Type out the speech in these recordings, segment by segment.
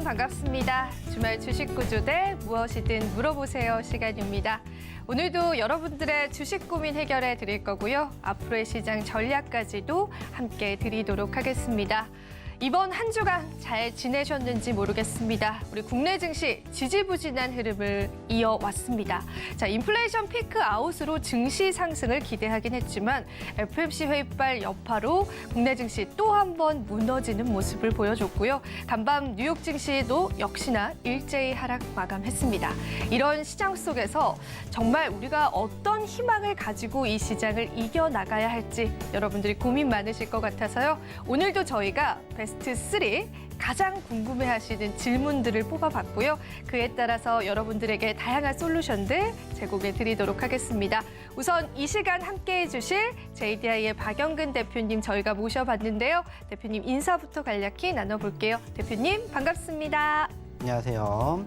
반갑습니다. 주말 주식 구조대 무엇이든 물어보세요 시간입니다. 오늘도 여러분들의 주식 고민 해결해 드릴 거고요. 앞으로의 시장 전략까지도 함께 드리도록 하겠습니다. 이번 한 주간 잘 지내셨는지 모르겠습니다. 우리 국내 증시 지지부진한 흐름을 이어왔습니다. 자, 인플레이션 피크 아웃으로 증시 상승을 기대하긴 했지만 FOMC 회의발 여파로 국내 증시 또 한 번 무너지는 모습을 보여줬고요. 간밤 뉴욕 증시도 역시나 일제히 하락 마감했습니다. 이런 시장 속에서 정말 우리가 어떤 희망을 가지고 이 시장을 이겨나가야 할지 여러분들이 고민 많으실 것 같아서요. 오늘도 저희가 베스트 3 가장 궁금해하시는 질문들을 뽑아봤고요. 그에 따라서 여러분들에게 다양한 솔루션들 제공해 드리도록 하겠습니다. 우선 이 시간 함께해 주실 JDI의 박영근 대표님 저희가 모셔봤는데요. 대표님 인사부터 간략히 나눠볼게요. 대표님 반갑습니다. 안녕하세요.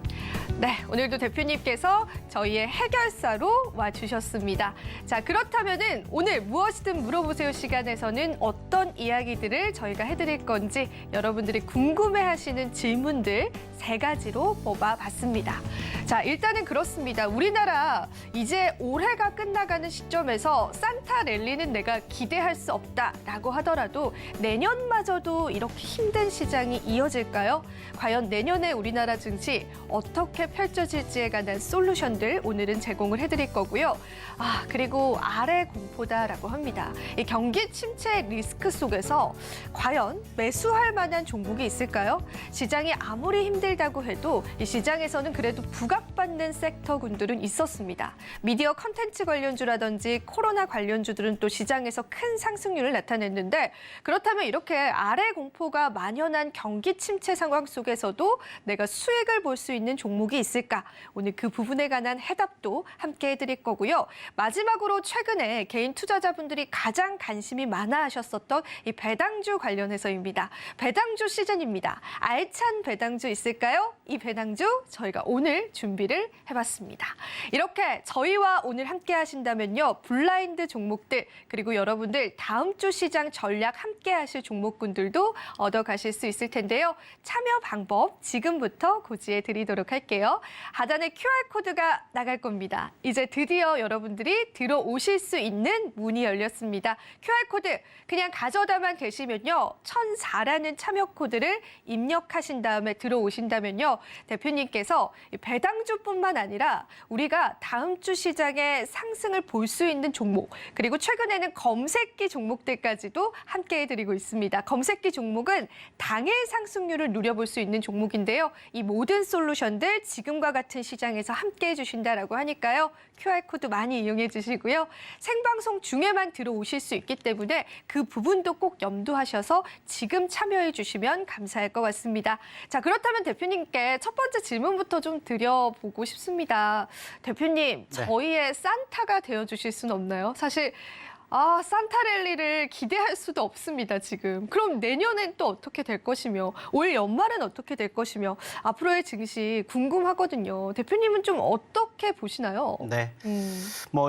네, 오늘도 대표님께서 저희의 해결사로 와주셨습니다. 자, 그렇다면은 오늘 무엇이든 물어보세요 시간에서는 어떤 이야기들을 저희가 해드릴 건지 여러분들이 궁금해하시는 질문들 3가지로 뽑아봤습니다. 자, 일단은 그렇습니다. 우리나라 이제 올해가 끝나가는 시점에서 산타 랠리는 내가 기대할 수 없다라고 하더라도 내년마저도 이렇게 힘든 시장이 이어질까요? 과연 내년에 우리나라 증시 어떻게 펼쳐질지에 관한 솔루션들 오늘은 제공을 해드릴 거고요. 그리고 아래 공포다라고 합니다. 이 경기 침체 리스크 속에서 과연 매수할 만한 종목이 있을까요? 시장이 아무리 힘들다고 해도 이 시장에서는 그래도 부각받는 섹터군들은 있었습니다. 미디어 컨텐츠 관련주라든지 코로나 관련주들은 또 시장에서 큰 상승률을 나타냈는데 그렇다면 이렇게 아래 공포가 만연한 경기 침체 상황 속에서도 내가 수익을 볼 수 있는 종목이 있을까? 오늘 그 부분에 관한 해답도 함께 해드릴 거고요. 마지막으로 최근에 개인 투자자분들이 가장 관심이 많아 하셨었던 이 배당주 관련해서입니다. 배당주 시즌입니다. 알찬 배당주 있을까요? 이 배당주 저희가 오늘 준비를 해봤습니다. 이렇게 저희와 오늘 함께 하신다면요. 블라인드 종목들 그리고 여러분들 다음 주 시장 전략 함께 하실 종목군들도 얻어가실 수 있을 텐데요. 참여 방법 지금부터 고지해 드리도록 할게요. 하단에 QR코드가 나갈 겁니다. 이제 드디어 여러분들이 들어오실 수 있는 문이 열렸습니다. QR코드 그냥 가져다만 계시면요. 1004라는 참여 코드를 입력하신 다음에 들어오신다면요. 대표님께서 배당주뿐만 아니라 우리가 다음 주 시장의 상승을 볼 수 있는 종목 그리고 최근에는 검색기 종목들까지도 함께 해드리고 있습니다. 검색기 종목은 당일 상승률을 누려볼 수 있는 종목인데요. 이 모든 솔루션들 지금과 같은 시장에서 함께 해주신다라고 하니까요. QR코드 많이 이용해 주시고요. 생방송 중에만 들어오실 수 있기 때문에 그 부분도 꼭 염두하셔서 지금 참여해 주시면 감사할 것 같습니다. 자, 그렇다면 대표님께 첫 번째 질문부터 좀 드려보고 싶습니다. 대표님, 네. 저희의 산타가 되어주실 수는 없나요? 사실 산타랠리를 기대할 수도 없습니다, 지금. 그럼 내년엔 또 어떻게 될 것이며, 올 연말엔 어떻게 될 것이며, 앞으로의 증시 궁금하거든요. 대표님은 좀 어떻게 보시나요? 네.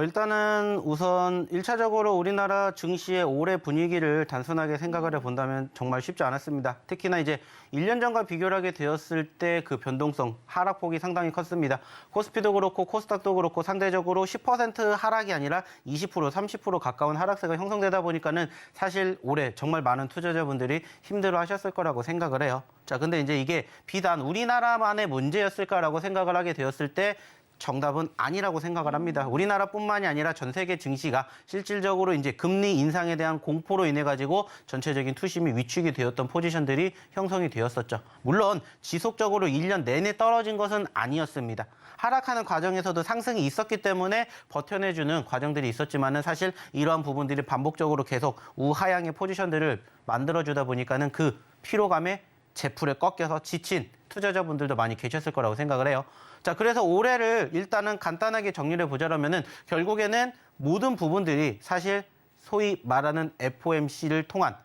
일단은 우선 1차적으로 우리나라 증시의 올해 분위기를 단순하게 생각을 해본다면 정말 쉽지 않았습니다. 특히나 이제 1년 전과 비교를 하게 되었을 때 그 변동성, 하락폭이 상당히 컸습니다. 코스피도 그렇고 코스닥도 그렇고 상대적으로 10% 하락이 아니라 20%, 30% 가까운 하락세가 형성되다 보니까는 사실 올해 정말 많은 투자자분들이 힘들어 하셨을 거라고 생각을 해요. 자, 근데 이제 이게 비단 우리나라만의 문제였을까라고 생각을 하게 되었을 때 정답은 아니라고 생각을 합니다. 우리나라뿐만이 아니라 전 세계 증시가 실질적으로 이제 금리 인상에 대한 공포로 인해 가지고 전체적인 투심이 위축이 되었던 포지션들이 형성이 되었었죠. 물론 지속적으로 1년 내내 떨어진 것은 아니었습니다. 하락하는 과정에서도 상승이 있었기 때문에 버텨내주는 과정들이 있었지만은 사실 이러한 부분들이 반복적으로 계속 우하향의 포지션들을 만들어주다 보니까는 그 피로감에 제풀에 꺾여서 지친 투자자분들도 많이 계셨을 거라고 생각을 해요. 자, 그래서 올해를 일단은 간단하게 정리를 해보자면은 결국에는 모든 부분들이 사실 소위 말하는 FOMC를 통한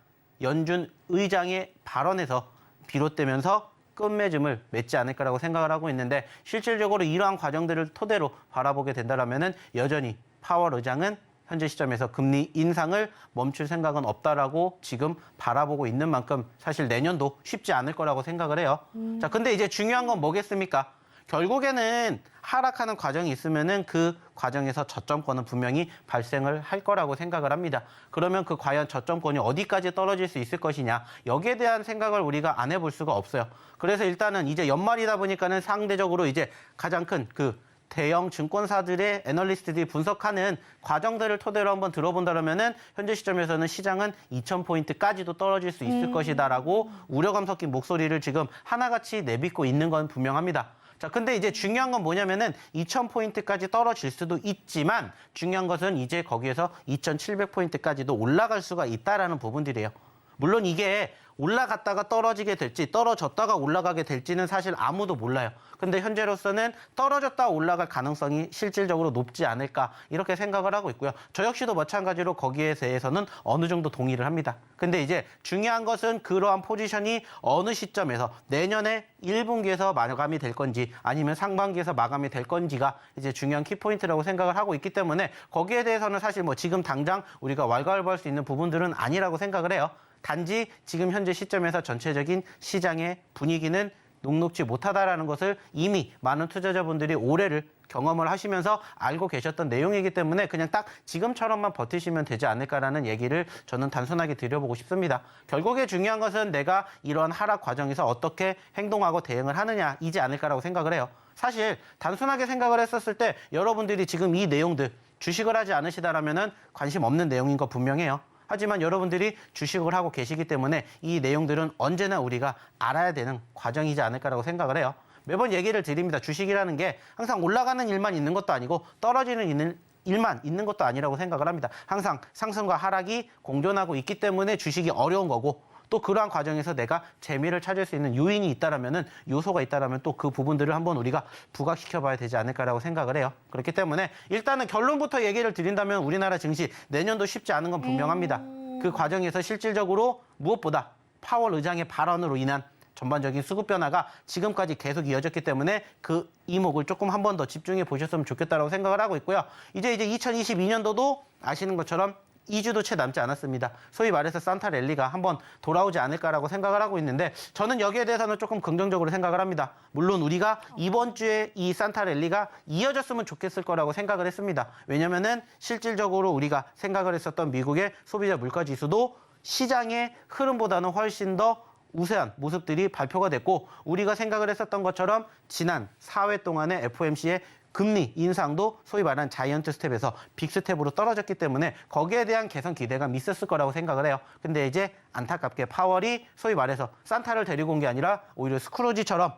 연준 의장의 발언에서 비롯되면서 끝맺음을 맺지 않을까라고 생각을 하고 있는데 실질적으로 이러한 과정들을 토대로 바라보게 된다면은 여전히 파월 의장은 현재 시점에서 금리 인상을 멈출 생각은 없다라고 지금 바라보고 있는 만큼 사실 내년도 쉽지 않을 거라고 생각을 해요. 자, 근데 이제 중요한 건 뭐겠습니까? 결국에는 하락하는 과정이 있으면은 그 과정에서 저점권은 분명히 발생을 할 거라고 생각을 합니다. 그러면 그 과연 저점권이 어디까지 떨어질 수 있을 것이냐, 여기에 대한 생각을 우리가 안 해볼 수가 없어요. 그래서 일단은 이제 연말이다 보니까는 상대적으로 이제 가장 큰 그 대형 증권사들의 애널리스트들이 분석하는 과정들을 토대로 한번 들어본다면은 현재 시점에서는 시장은 2,000포인트까지도 떨어질 수 있을 것이다라고 우려감 섞인 목소리를 지금 하나같이 내뱉고 있는 건 분명합니다. 자, 근데 이제 중요한 건 뭐냐면은 2,000포인트까지 떨어질 수도 있지만 중요한 것은 이제 거기에서 2,700포인트까지도 올라갈 수가 있다라는 부분들이에요. 물론 이게 올라갔다가 떨어지게 될지 떨어졌다가 올라가게 될지는 사실 아무도 몰라요. 근데 현재로서는 떨어졌다 올라갈 가능성이 실질적으로 높지 않을까 이렇게 생각을 하고 있고요. 저 역시도 마찬가지로 거기에 대해서는 어느 정도 동의를 합니다. 근데 이제 중요한 것은 그러한 포지션이 어느 시점에서 내년에 1분기에서 마감이 될 건지 아니면 상반기에서 마감이 될 건지가 이제 중요한 키포인트라고 생각을 하고 있기 때문에 거기에 대해서는 사실 뭐 지금 당장 우리가 왈가왈부할 수 있는 부분들은 아니라고 생각을 해요. 단지 지금 현재 시점에서 전체적인 시장의 분위기는 녹록지 못하다라는 것을 이미 많은 투자자분들이 올해를 경험을 하시면서 알고 계셨던 내용이기 때문에 그냥 딱 지금처럼만 버티시면 되지 않을까라는 얘기를 저는 단순하게 드려보고 싶습니다. 결국에 중요한 것은 내가 이러한 하락 과정에서 어떻게 행동하고 대응을 하느냐이지 않을까라고 생각을 해요. 사실 단순하게 생각을 했었을 때 여러분들이 지금 이 내용들 주식을 하지 않으시다라면은 관심 없는 내용인 거 분명해요. 하지만 여러분들이 주식을 하고 계시기 때문에 이 내용들은 언제나 우리가 알아야 되는 과정이지 않을까라고 생각을 해요. 매번 얘기를 드립니다. 주식이라는 게 항상 올라가는 일만 있는 것도 아니고 떨어지는 일만 있는 것도 아니라고 생각을 합니다. 항상 상승과 하락이 공존하고 있기 때문에 주식이 어려운 거고 또 그러한 과정에서 내가 재미를 찾을 수 있는 요인이 있다라면은 요소가 있다라면 또 그 부분들을 한번 우리가 부각시켜 봐야 되지 않을까라고 생각을 해요. 그렇기 때문에 일단은 결론부터 얘기를 드린다면 우리나라 증시 내년도 쉽지 않은 건 분명합니다. 그 과정에서 실질적으로 무엇보다 파월 의장의 발언으로 인한 전반적인 수급 변화가 지금까지 계속 이어졌기 때문에 그 이목을 조금 한 번 더 집중해 보셨으면 좋겠다라고 생각을 하고 있고요. 이제 2022년도도 아시는 것처럼 2주도 채 남지 않았습니다. 소위 말해서 산타 랠리가 한번 돌아오지 않을까라고 생각을 하고 있는데 저는 여기에 대해서는 조금 긍정적으로 생각을 합니다. 물론 우리가 이번 주에 이 산타 랠리가 이어졌으면 좋겠을 거라고 생각을 했습니다. 왜냐면은 실질적으로 우리가 생각을 했었던 미국의 소비자 물가 지수도 시장의 흐름보다는 훨씬 더 우세한 모습들이 발표가 됐고 우리가 생각을 했었던 것처럼 지난 4회 동안의 FOMC의 금리 인상도 소위 말하는 자이언트 스텝에서 빅 스텝으로 떨어졌기 때문에 거기에 대한 개선 기대감이 있었을 거라고 생각을 해요. 근데 이제 안타깝게 파월이 소위 말해서 산타를 데리고 온 게 아니라 오히려 스크루지처럼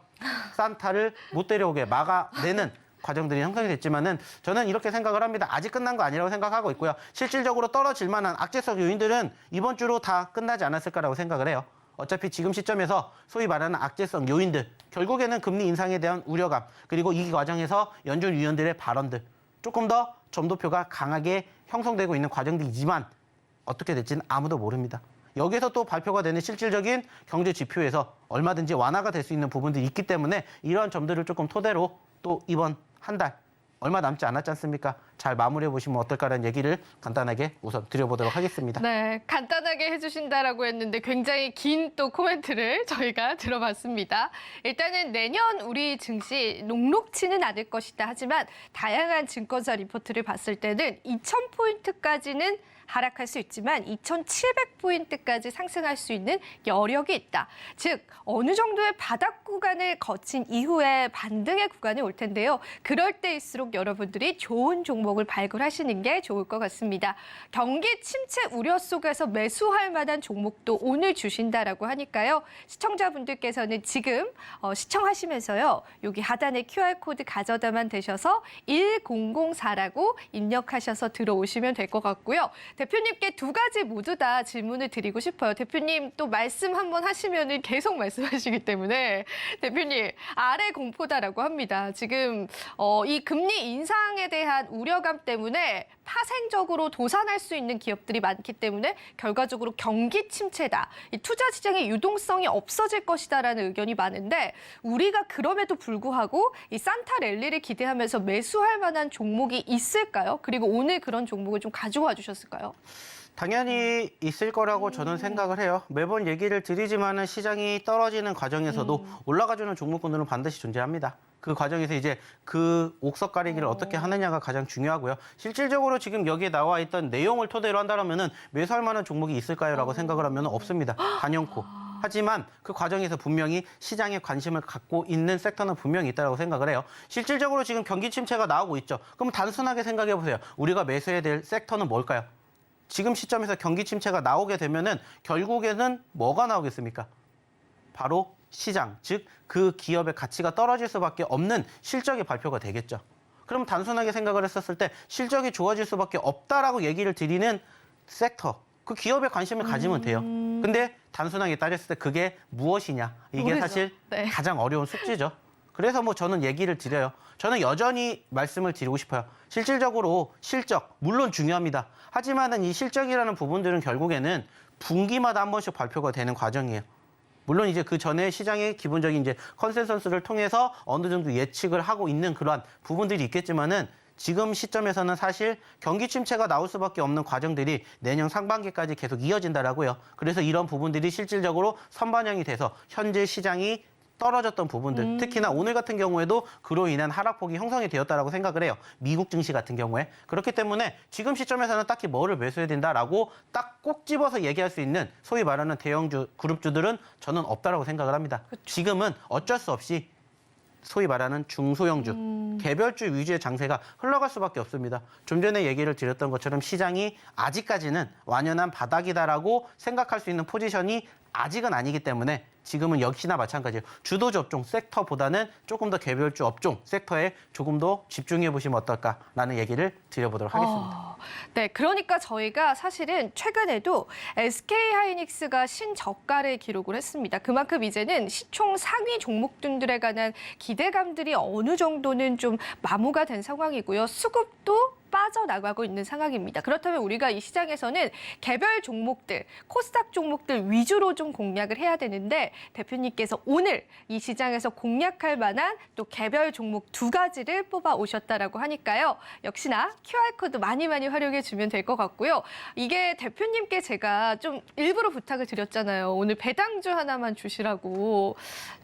산타를 못 데려오게 막아내는 과정들이 형성이 됐지만은 저는 이렇게 생각을 합니다. 아직 끝난 거 아니라고 생각하고 있고요. 실질적으로 떨어질 만한 악재적 요인들은 이번 주로 다 끝나지 않았을 거라고 생각을 해요. 어차피 지금 시점에서 소위 말하는 악재성 요인들, 결국에는 금리 인상에 대한 우려감, 그리고 이 과정에서 연준 위원들의 발언들, 조금 더 점도표가 강하게 형성되고 있는 과정들이지만 어떻게 될지는 아무도 모릅니다. 여기서 또 발표가 되는 실질적인 경제 지표에서 얼마든지 완화가 될 수 있는 부분들이 있기 때문에 이러한 점들을 조금 토대로 또 이번 한 달 얼마 남지 않았지 않습니까? 잘 마무리해 보시면 어떨까라는 얘기를 간단하게 우선 드려보도록 하겠습니다. 네, 간단하게 해주신다라고 했는데 굉장히 긴 또 코멘트를 저희가 들어봤습니다. 일단은 내년 우리 증시 녹록치는 않을 것이다. 하지만 다양한 증권사 리포트를 봤을 때는 2,000포인트까지는 하락할 수 있지만 2,700포인트까지 상승할 수 있는 여력이 있다. 즉 어느 정도의 바닥 구간을 거친 이후에 반등의 구간이 올 텐데요. 그럴 때일수록 여러분들이 좋은 종목을 발굴하시는 게 좋을 것 같습니다. 경기 침체 우려 속에서 매수할 만한 종목도 오늘 주신다라고 하니까요. 시청자분들께서는 지금 시청하시면서요. 여기 하단에 QR코드 가져다만 되셔서 1004라고 입력하셔서 들어오시면 될 것 같고요. 대표님께 두 가지 모두 다 질문을 드리고 싶어요. 대표님 또 말씀 한번 하시면 계속 말씀하시기 때문에 대표님 아래 공포다라고 합니다. 지금 이 금리 인상에 대한 우려감 때문에 파생적으로 도산할 수 있는 기업들이 많기 때문에 결과적으로 경기 침체다. 이 투자 시장의 유동성이 없어질 것이다라는 의견이 많은데 우리가 그럼에도 불구하고 이 산타 랠리를 기대하면서 매수할 만한 종목이 있을까요? 그리고 오늘 그런 종목을 좀 가져와 주셨을까요? 당연히 있을 거라고 저는 생각을 해요. 매번 얘기를 드리지만은 시장이 떨어지는 과정에서도 올라가주는 종목군들은 반드시 존재합니다. 그 과정에서 이제 그 옥석 가리기를 어떻게 하느냐가 가장 중요하고요. 실질적으로 지금 여기에 나와 있던 내용을 토대로 한다면은 매수할 만한 종목이 있을까요라고 생각을 하면 없습니다. 단연코. 하지만 그 과정에서 분명히 시장에 관심을 갖고 있는 섹터는 분명히 있다고 생각을 해요. 실질적으로 지금 경기 침체가 나오고 있죠. 그럼 단순하게 생각해 보세요. 우리가 매수해야 될 섹터는 뭘까요? 지금 시점에서 경기 침체가 나오게 되면은 결국에는 뭐가 나오겠습니까? 바로 시장, 즉 그 기업의 가치가 떨어질 수밖에 없는 실적이 발표가 되겠죠. 그럼 단순하게 생각을 했었을 때 실적이 좋아질 수밖에 없다라고 얘기를 드리는 섹터, 그 기업에 관심을 가지면 돼요. 근데 단순하게 따졌을 때 그게 무엇이냐? 이게 모르죠. 사실 네. 가장 어려운 숙제죠. 그래서 뭐 저는 얘기를 드려요. 저는 여전히 말씀을 드리고 싶어요. 실질적으로 실적, 물론 중요합니다. 하지만은 이 실적이라는 부분들은 결국에는 분기마다 한 번씩 발표가 되는 과정이에요. 물론 이제 그 전에 시장의 기본적인 이제 컨센서스를 통해서 어느 정도 예측을 하고 있는 그러한 부분들이 있겠지만은 지금 시점에서는 사실 경기 침체가 나올 수밖에 없는 과정들이 내년 상반기까지 계속 이어진다라고요. 그래서 이런 부분들이 실질적으로 선반영이 돼서 현재 시장이 떨어졌던 부분들, 특히나 오늘 같은 경우에도 그로 인한 하락폭이 형성이 되었다라고 생각을 해요. 미국 증시 같은 경우에. 그렇기 때문에 지금 시점에서는 딱히 뭐를 매수해야 된다라고 딱 꼭 집어서 얘기할 수 있는 소위 말하는 대형주, 그룹주들은 저는 없다라고 생각을 합니다. 지금은 어쩔 수 없이 소위 말하는 중소형주, 개별주 위주의 장세가 흘러갈 수밖에 없습니다. 좀 전에 얘기를 드렸던 것처럼 시장이 아직까지는 완연한 바닥이다라고 생각할 수 있는 포지션이 아직은 아니기 때문에 지금은 역시나 마찬가지예요. 주도주 업종 섹터보다는 조금 더 개별주 업종 섹터에 조금 더 집중해 보시면 어떨까라는 얘기를 드려보도록 하겠습니다. 네, 그러니까 저희가 사실은 최근에도 SK하이닉스가 신저가를 기록을 했습니다. 그만큼 이제는 시총 상위 종목들에 관한 기대감들이 어느 정도는 좀 마무가 된 상황이고요. 수급도 빠져나가고 있는 상황입니다. 그렇다면 우리가 이 시장에서는 개별 종목들, 코스닥 종목들 위주로 좀 공략을 해야 되는데 대표님께서 오늘 이 시장에서 공략할 만한 또 개별 종목 2가지를 뽑아 오셨다라고 하니까요. 역시나 QR코드 많이 활용해 주면 될 것 같고요. 이게 대표님께 제가 좀 일부러 부탁을 드렸잖아요. 오늘 배당주 하나만 주시라고.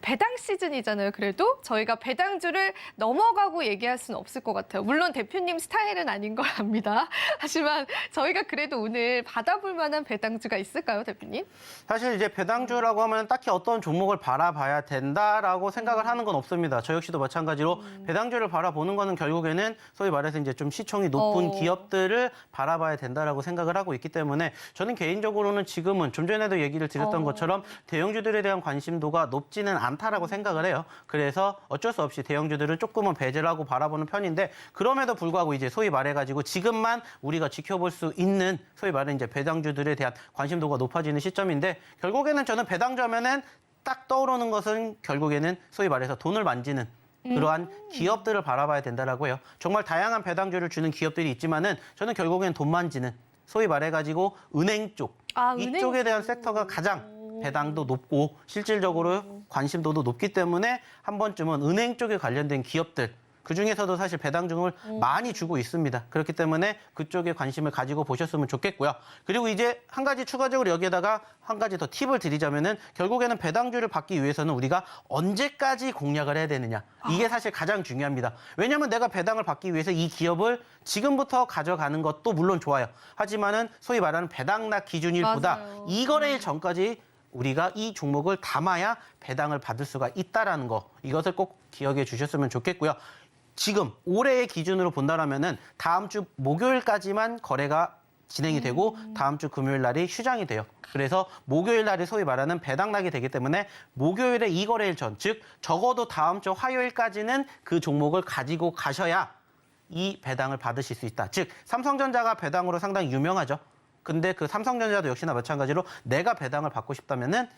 배당 시즌이잖아요. 그래도 저희가 배당주를 넘어가고 얘기할 수는 없을 것 같아요. 물론 대표님 스타일은 아닌 걸 압니다. 하지만 저희가 그래도 오늘 받아볼 만한 배당주가 있을까요, 대표님? 사실 이제 배당주라고 하면 딱히 어떤 종목을 바라봐야 된다라고 생각을 하는 건 없습니다. 저 역시도 마찬가지로 배당주를 바라보는 거는 결국에는 소위 말해서 이제 좀 시총이 높은 기업들을 바라봐야 된다라고 생각을 하고 있기 때문에 저는 개인적으로는 지금은 좀 전에도 얘기를 드렸던 것처럼 대형주들에 대한 관심도가 높지는 않다라고 생각을 해요. 그래서 어쩔 수 없이 대형주들은 조금은 배제를 하고 바라보는 편인데 그럼에도 불구하고 이제 소위 말해가지고 지금만 우리가 지켜볼 수 있는 소위 말해 이제 배당주들에 대한 관심도가 높아지는 시점인데 결국에는 저는 배당주 하면은 딱 떠오르는 것은 결국에는 소위 말해서 돈을 만지는 그러한 기업들을 바라봐야 된다라고 해요. 정말 다양한 배당주를 주는 기업들이 있지만은 저는 결국엔 돈 만지는 소위 말해가지고 은행 쪽 이쪽에 대한 섹터가 가장 배당도 높고 실질적으로 관심도도 높기 때문에 한 번쯤은 은행 쪽에 관련된 기업들 그중에서도 사실 배당주를 많이 주고 있습니다. 그렇기 때문에 그쪽에 관심을 가지고 보셨으면 좋겠고요. 그리고 이제 한 가지 추가적으로 여기에다가 한 가지 더 팁을 드리자면은 결국에는 배당주를 받기 위해서는 우리가 언제까지 공략을 해야 되느냐. 이게 사실 가장 중요합니다. 왜냐하면 내가 배당을 받기 위해서 이 기업을 지금부터 가져가는 것도 물론 좋아요. 하지만은 소위 말하는 배당락 기준일보다 맞아요. 2거래일 전까지 우리가 이 종목을 담아야 배당을 받을 수가 있다라는 거. 이것을 꼭 기억해 주셨으면 좋겠고요. 지금 올해의 기준으로 본다면은 다음 주 목요일까지만 거래가 진행이 되고 다음 주 금요일 날이 휴장이 돼요. 그래서 목요일 날이 소위 말하는 배당락이 되기 때문에 목요일에 2거래일 전, 즉 적어도 다음 주 화요일까지는 그 종목을 가지고 가셔야 이 배당을 받으실 수 있다. 즉 삼성전자가 배당으로 상당히 유명하죠. 근데 그 삼성전자도 역시나 마찬가지로 내가 배당을 받고 싶다면은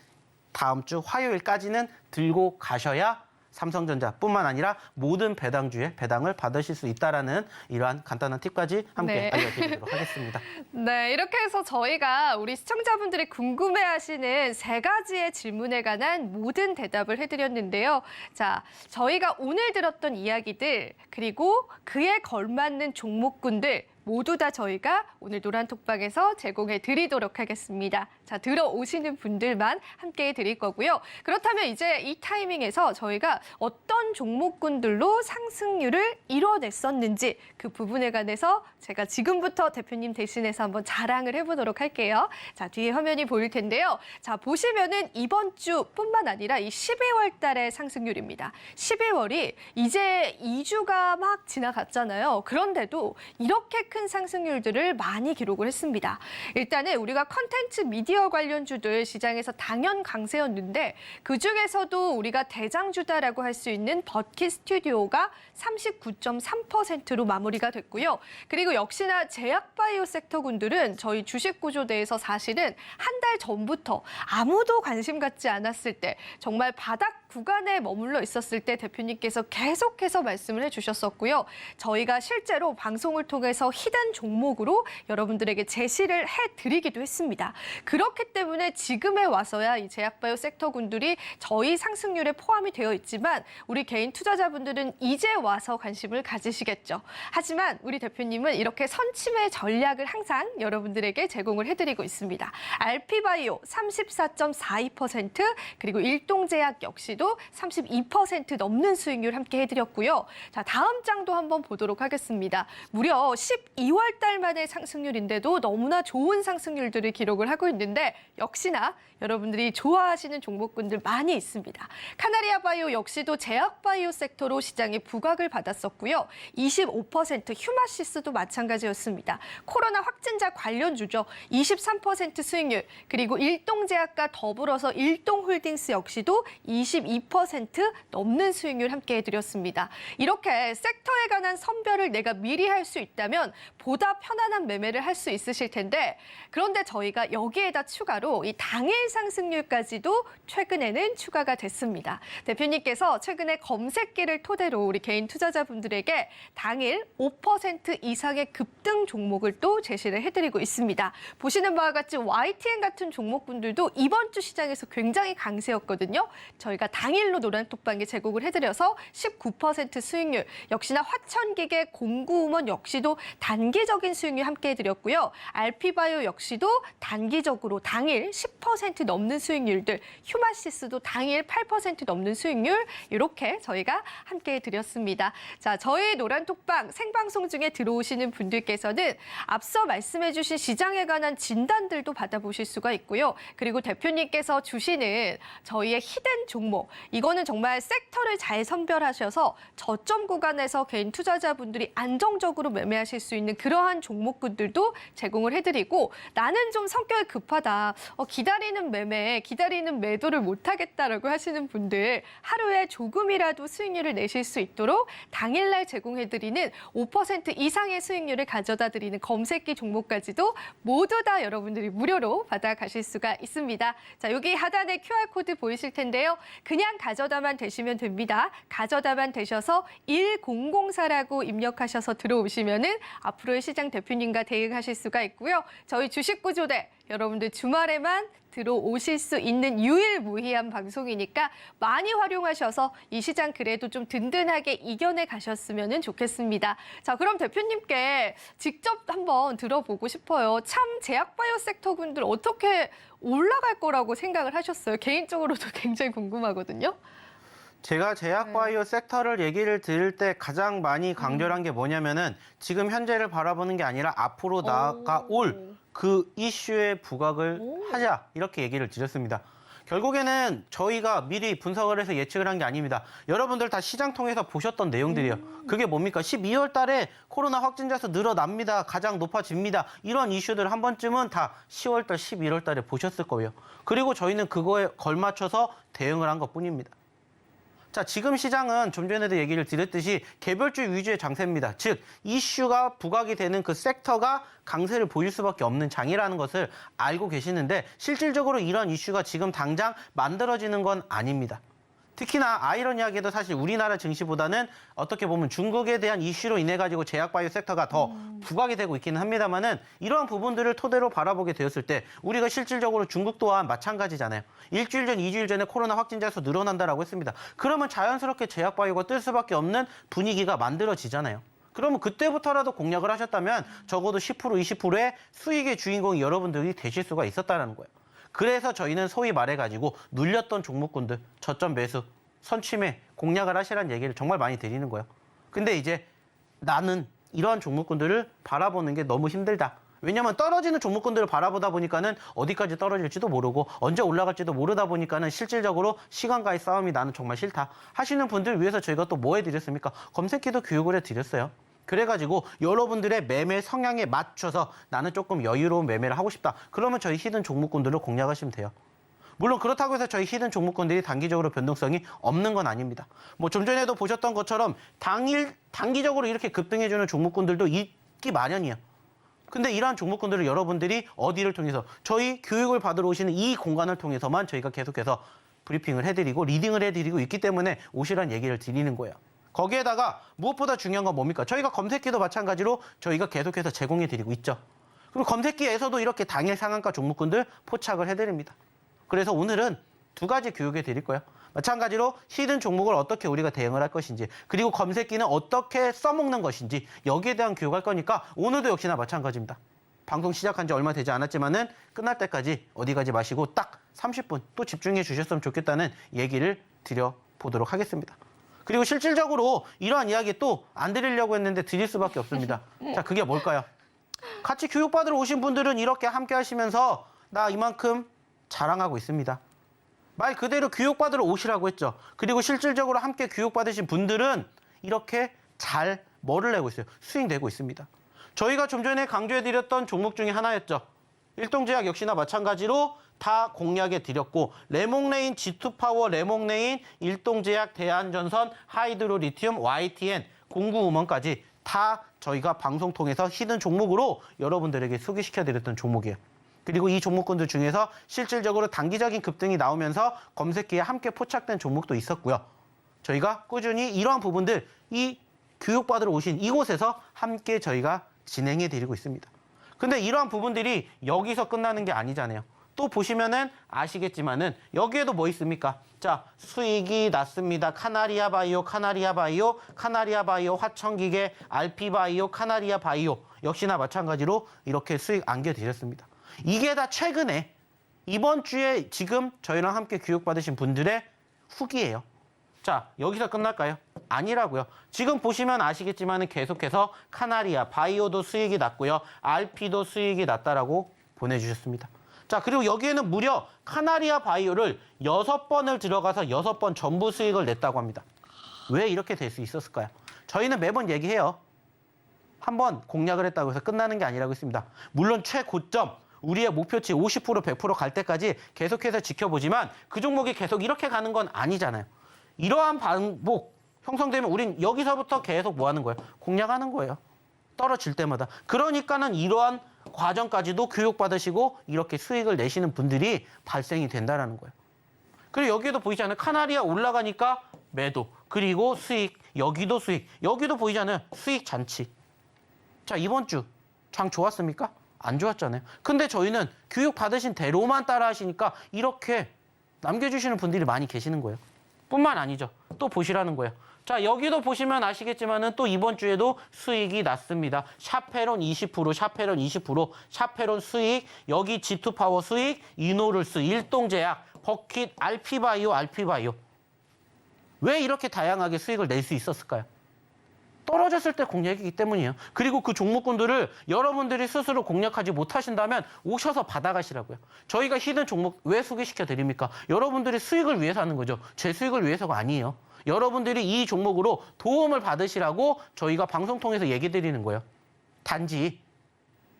다음 주 화요일까지는 들고 가셔야 삼성전자뿐만 아니라 모든 배당주의 배당을 받으실 수 있다라는 이러한 간단한 팁까지 함께 네. 알려드리도록 하겠습니다. 네, 이렇게 해서 저희가 우리 시청자분들이 궁금해하시는 3가지의 질문에 관한 모든 대답을 해드렸는데요. 자, 저희가 오늘 들었던 이야기들 그리고 그에 걸맞는 종목군들 모두 다 저희가 오늘 노란톡방에서 제공해 드리도록 하겠습니다. 자, 들어오시는 분들만 함께 드릴 거고요. 그렇다면 이제 이 타이밍에서 저희가 어떤 종목군들로 상승률을 이뤄냈었는지 그 부분에 관해서 제가 지금부터 대표님 대신해서 한번 자랑을 해보도록 할게요. 자, 뒤에 화면이 보일 텐데요. 자, 보시면은 이번 주뿐만 아니라 이 12월 달의 상승률입니다. 12월이 이제 2주가 막 지나갔잖아요. 그런데도 이렇게 큰 상승률들을 많이 기록을 했습니다. 일단은 우리가 컨텐츠 미디어 관련주들 시장에서 당연 강세였는데 그중에서도 우리가 대장주다라고 할 수 있는 버킷 스튜디오가 39.3%로 마무리가 됐고요. 그리고 역시나 제약바이오 섹터군들은 저희 주식 구조대에서 사실은 한 달 전부터 아무도 관심 갖지 않았을 때 정말 바닥 구간에 머물러 있었을 때 대표님께서 계속해서 말씀을 해주셨었고요. 저희가 실제로 방송을 통해서 히든 종목으로 여러분들에게 제시를 해드리기도 했습니다. 그렇기 때문에 지금에 와서야 이 제약바이오 섹터군들이 저희 상승률에 포함이 되어 있지만 우리 개인 투자자분들은 이제 와서 관심을 가지시겠죠. 하지만 우리 대표님은 이렇게 선침의 전략을 항상 여러분들에게 제공을 해드리고 있습니다. 알피바이오 34.42% 그리고 일동제약 역시도 32% 넘는 수익률 함께 해드렸고요. 자, 다음 장도 한번 보도록 하겠습니다. 무려 12월 달 만의 상승률인데도 너무나 좋은 상승률들을 기록을 하고 있는데 역시나 여러분들이 좋아하시는 종목군들 많이 있습니다. 카나리아 바이오 역시도 제약바이오 섹터로 시장에 부각을 받았었고요. 25% 휴마시스도 마찬가지였습니다. 코로나 확진자 관련주죠. 23% 수익률 그리고 일동제약과 더불어서 일동홀딩스 역시도 22% 넘는 수익률 함께 해드렸습니다. 이렇게 섹터에 관한 선별을 내가 미리 할 수 있다면 보다 편안한 매매를 할 수 있으실 텐데 그런데 저희가 여기에다 추가로 이 당일 상승률까지도 최근에는 추가가 됐습니다. 대표님께서 최근에 검색기를 토대로 우리 개인 투자자분들에게 당일 5% 이상의 급등 종목을 또 제시를 해드리고 있습니다. 보시는 바와 같이 YTN 같은 종목분들도 이번 주 시장에서 굉장히 강세였거든요. 저희가 당일로 노란톡방에 제공을 해드려서 19% 수익률, 역시나 화천기계 공구음원 역시도 단기적인 수익률 함께 해드렸고요. 알피바이오 역시도 단기적으로 당일 10% 넘는 수익률들, 휴마시스도 당일 8% 넘는 수익률 이렇게 저희가 함께 해드렸습니다. 자, 저희 노란톡방 생방송 중에 들어오시는 분들께서는 앞서 말씀해주신 시장에 관한 진단들도 받아보실 수가 있고요. 그리고 대표님께서 주시는 저희의 히든 종목, 이거는 정말 섹터를 잘 선별하셔서 저점 구간에서 개인 투자자분들이 안정적으로 매매하실 수 있는 그러한 종목군들도 제공을 해드리고 나는 좀 성격이 급하다, 기다리는 매매, 기다리는 매도를 못하겠다라고 하시는 분들 하루에 조금이라도 수익률을 내실 수 있도록 당일날 제공해드리는 5% 이상의 수익률을 가져다 드리는 검색기 종목까지도 모두 다 여러분들이 무료로 받아가실 수가 있습니다. 자, 여기 하단에 QR코드 보이실 텐데요. 그냥 가져다만 되시면 됩니다. 가져다만 되셔서 1004라고 입력하셔서 들어오시면은 앞으로의 시장 대표님과 대응하실 수가 있고요. 저희 주식구조대 여러분들 주말에만 들어오실 수 있는 유일무이한 방송이니까 많이 활용하셔서 이 시장 그래도 좀 든든하게 이겨내 가셨으면 좋겠습니다. 자, 그럼 대표님께 직접 한번 들어보고 싶어요. 참 제약바이오 섹터분들 어떻게 올라갈 거라고 생각을 하셨어요? 개인적으로도 굉장히 궁금하거든요. 제가 제약바이오 섹터를 얘기를 들을 때 가장 많이 강조한 게 뭐냐면은 지금 현재를 바라보는 게 아니라 앞으로 나아올 그 이슈에 부각을 하자 이렇게 얘기를 드렸습니다. 결국에는 저희가 미리 분석을 해서 예측을 한 게 아닙니다. 여러분들 다 시장 통해서 보셨던 내용들이에요. 그게 뭡니까? 12월 달에 코로나 확진자 수 늘어납니다. 가장 높아집니다. 이런 이슈들 한 번쯤은 다 10월 달, 11월 달에 보셨을 거예요. 그리고 저희는 그거에 걸맞춰서 대응을 한 것뿐입니다. 자, 지금 시장은 좀 전에도 얘기를 드렸듯이 개별주 위주의 장세입니다. 즉, 이슈가 부각이 되는 그 섹터가 강세를 보일 수밖에 없는 장이라는 것을 알고 계시는데 실질적으로 이런 이슈가 지금 당장 만들어지는 건 아닙니다. 특히나 아이러니하게도 사실 우리나라 증시보다는 어떻게 보면 중국에 대한 이슈로 인해 가지고 제약바이오 섹터가 더 부각이 되고 있기는 합니다만은 이러한 부분들을 토대로 바라보게 되었을 때 우리가 실질적으로 중국 또한 마찬가지잖아요. 일주일 전, 2주일 전에 코로나 확진자 수 늘어난다라고 했습니다. 그러면 자연스럽게 제약바이오가 뜰 수밖에 없는 분위기가 만들어지잖아요. 그러면 그때부터라도 공략을 하셨다면 적어도 10%, 20%의 수익의 주인공이 여러분들이 되실 수가 있었다는 거예요. 그래서 저희는 소위 말해가지고 눌렸던 종목군들, 저점 매수, 선취매 공략을 하시라는 얘기를 정말 많이 드리는 거예요. 근데 이제 나는 이러한 종목군들을 바라보는 게 너무 힘들다. 왜냐하면 떨어지는 종목군들을 바라보다 보니까는 어디까지 떨어질지도 모르고 언제 올라갈지도 모르다 보니까는 실질적으로 시간과의 싸움이 나는 정말 싫다 하시는 분들 위해서 저희가 또 뭐 해드렸습니까? 검색기도 교육을 해드렸어요. 그래가지고 여러분들의 매매 성향에 맞춰서 나는 조금 여유로운 매매를 하고 싶다. 그러면 저희 히든 종목군들로 공략하시면 돼요. 물론 그렇다고 해서 저희 히든 종목군들이 단기적으로 변동성이 없는 건 아닙니다. 뭐 좀 전에도 보셨던 것처럼 단기적으로 이렇게 급등해주는 종목군들도 있기 마련이에요. 근데 이러한 종목군들을 여러분들이 어디를 통해서 저희 교육을 받으러 오시는 이 공간을 통해서만 저희가 계속해서 브리핑을 해드리고 리딩을 해드리고 있기 때문에 오시라는 얘기를 드리는 거예요. 거기에다가 무엇보다 중요한 건 뭡니까? 저희가 검색기도 마찬가지로 저희가 계속해서 제공해드리고 있죠. 그리고 검색기에서도 이렇게 당일 상한가 종목군들 포착을 해드립니다. 그래서 오늘은 두 가지 교육해 드릴 거예요. 마찬가지로 히든 종목을 어떻게 우리가 대응을 할 것인지 그리고 검색기는 어떻게 써먹는 것인지 여기에 대한 교육할 거니까 오늘도 역시나 마찬가지입니다. 방송 시작한 지 얼마 되지 않았지만은 끝날 때까지 어디 가지 마시고 딱 30분 또 집중해 주셨으면 좋겠다는 얘기를 드려보도록 하겠습니다. 그리고 실질적으로 이러한 이야기 또 안 드리려고 했는데 드릴 수밖에 없습니다. 자, 그게 뭘까요? 같이 교육받으러 오신 분들은 이렇게 함께 하시면서 나 이만큼 자랑하고 있습니다. 말 그대로 교육받으러 오시라고 했죠. 그리고 실질적으로 함께 교육받으신 분들은 이렇게 잘 뭐를 내고 있어요? 수익 내고 있습니다. 저희가 좀 전에 강조해드렸던 종목 중에 하나였죠. 일동제약 역시나 마찬가지로 다 공략해 드렸고 레몽레인, G2파워, 레몽레인, 일동제약, 대한전선, 하이드로리튬, YTN, 공구음원까지 다 저희가 방송 통해서 히든 종목으로 여러분들에게 소개시켜 드렸던 종목이에요. 그리고 이 종목군들 중에서 실질적으로 단기적인 급등이 나오면서 검색기에 함께 포착된 종목도 있었고요. 저희가 꾸준히 이러한 부분들 이 교육받으러 오신 이곳에서 함께 저희가 진행해 드리고 있습니다. 근데 이러한 부분들이 여기서 끝나는 게 아니잖아요. 또 보시면은 아시겠지만은 여기에도 뭐 있습니까? 자, 수익이 났습니다. 카나리아 바이오, 카나리아 바이오, 카나리아 바이오, 화천기계, 알피 바이오, 카나리아 바이오 역시나 마찬가지로 이렇게 수익 안겨드렸습니다. 이게 다 최근에 이번 주에 지금 저희랑 함께 교육받으신 분들의 후기예요. 자, 여기서 끝날까요? 아니라고요. 지금 보시면 아시겠지만 계속해서 카나리아 바이오도 수익이 났고요. 알피도 수익이 났다라고 보내주셨습니다. 자, 그리고 여기에는 무려 카나리아 바이오를 6번을 들어가서 6번 전부 수익을 냈다고 합니다. 왜 이렇게 될 수 있었을까요? 저희는 매번 얘기해요. 한번 공략을 했다고 해서 끝나는 게 아니라고 했습니다. 물론 최고점, 우리의 목표치 50%, 100%갈 때까지 계속해서 지켜보지만 그 종목이 계속 이렇게 가는 건 아니잖아요. 이러한 반복 형성되면 우린 여기서부터 계속 뭐 하는 거예요? 공략하는 거예요. 떨어질 때마다. 그러니까는 이러한 과정까지도 교육받으시고 이렇게 수익을 내시는 분들이 발생이 된다는 거예요. 그리고 여기에도 보이지 않아요? 카나리아 올라가니까 매도, 그리고 수익, 여기도 수익, 여기도 보이지 않아요? 수익 잔치. 자, 이번 주 장 좋았습니까? 안 좋았잖아요. 근데 저희는 교육받으신 대로만 따라 하시니까 이렇게 남겨주시는 분들이 많이 계시는 거예요. 뿐만 아니죠. 또 보시라는 거예요. 자, 여기도 보시면 아시겠지만은 또 이번 주에도 수익이 났습니다. 샤페론 20%, 샤페론 20%, 샤페론 수익, 여기 G2파워 수익, 이노룰스, 일동제약, 버킷, 알피바이오, 알피바이오. 왜 이렇게 다양하게 수익을 낼 수 있었을까요? 떨어졌을 때 공략이기 때문이에요. 그리고 그 종목군들을 여러분들이 스스로 공략하지 못하신다면 오셔서 받아가시라고요. 저희가 히든 종목 왜 소개시켜 드립니까? 여러분들이 수익을 위해서 하는 거죠. 제 수익을 위해서가 아니에요. 여러분들이 이 종목으로 도움을 받으시라고 저희가 방송 통해서 얘기 드리는 거예요. 단지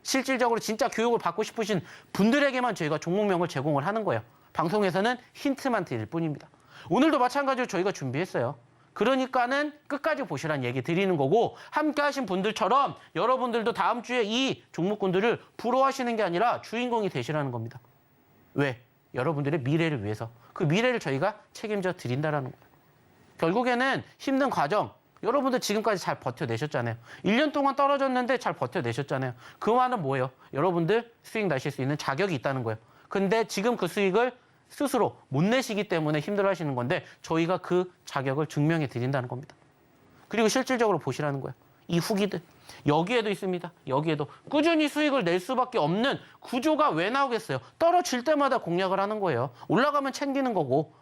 실질적으로 진짜 교육을 받고 싶으신 분들에게만 저희가 종목명을 제공을 하는 거예요. 방송에서는 힌트만 드릴 뿐입니다. 오늘도 마찬가지로 저희가 준비했어요. 그러니까는 끝까지 보시라는 얘기 드리는 거고 함께 하신 분들처럼 여러분들도 다음 주에 이 종목군들을 부러워하시는 게 아니라 주인공이 되시라는 겁니다. 왜? 여러분들의 미래를 위해서. 그 미래를 저희가 책임져 드린다는 거예요. 결국에는 힘든 과정, 여러분들 지금까지 잘 버텨내셨잖아요. 1년 동안 떨어졌는데 잘 버텨내셨잖아요. 그 말은 뭐예요? 여러분들 수익 나실 수 있는 자격이 있다는 거예요. 근데 지금 그 수익을 스스로 못 내시기 때문에 힘들어하시는 건데 저희가 그 자격을 증명해 드린다는 겁니다. 그리고 실질적으로 보시라는 거예요. 이 후기들. 여기에도 있습니다. 여기에도 꾸준히 수익을 낼 수밖에 없는 구조가 왜 나오겠어요? 떨어질 때마다 공략을 하는 거예요. 올라가면 챙기는 거고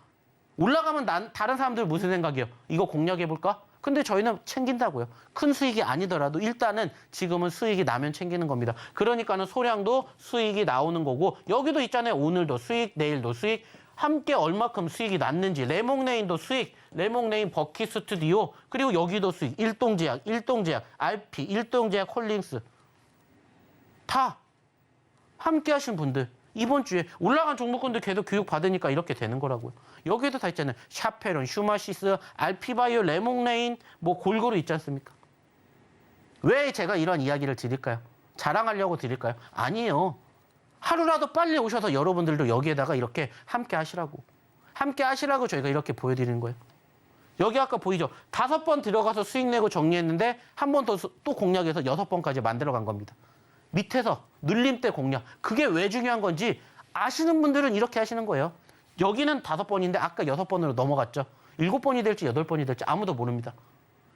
올라가면 다른 사람들 무슨 생각이에요? 이거 공략해볼까? 근데 저희는 챙긴다고요. 큰 수익이 아니더라도 일단은 지금은 수익이 나면 챙기는 겁니다. 그러니까는 소량도 수익이 나오는 거고 여기도 있잖아요. 오늘도 수익, 내일도 수익. 함께 얼마큼 수익이 났는지 레몽레인도 수익, 레몽레인 버킷 스튜디오 그리고 여기도 수익, 일동제약, RP, 일동제약 홀링스 다 함께 하신 분들 이번 주에 올라간 종목군들 계속 교육 받으니까 이렇게 되는 거라고요. 여기에도 다 있잖아요. 샤페론, 슈마시스, 알피바이오, 레몽레인 뭐 골고루 있지 않습니까? 왜 제가 이런 이야기를 드릴까요? 자랑하려고 드릴까요? 아니에요. 하루라도 빨리 오셔서 여러분들도 여기에다가 이렇게 함께 하시라고. 함께 하시라고 저희가 이렇게 보여드리는 거예요. 여기 아까 보이죠? 5번 들어가서 수익 내고 정리했는데 한 번 더 또 공략해서 6번까지 만들어간 겁니다. 밑에서 눌림 때 공략. 그게 왜 중요한 건지 아시는 분들은 이렇게 하시는 거예요. 여기는 5번인데 아까 6번으로 넘어갔죠. 7번이 될지 8번이 될지 아무도 모릅니다.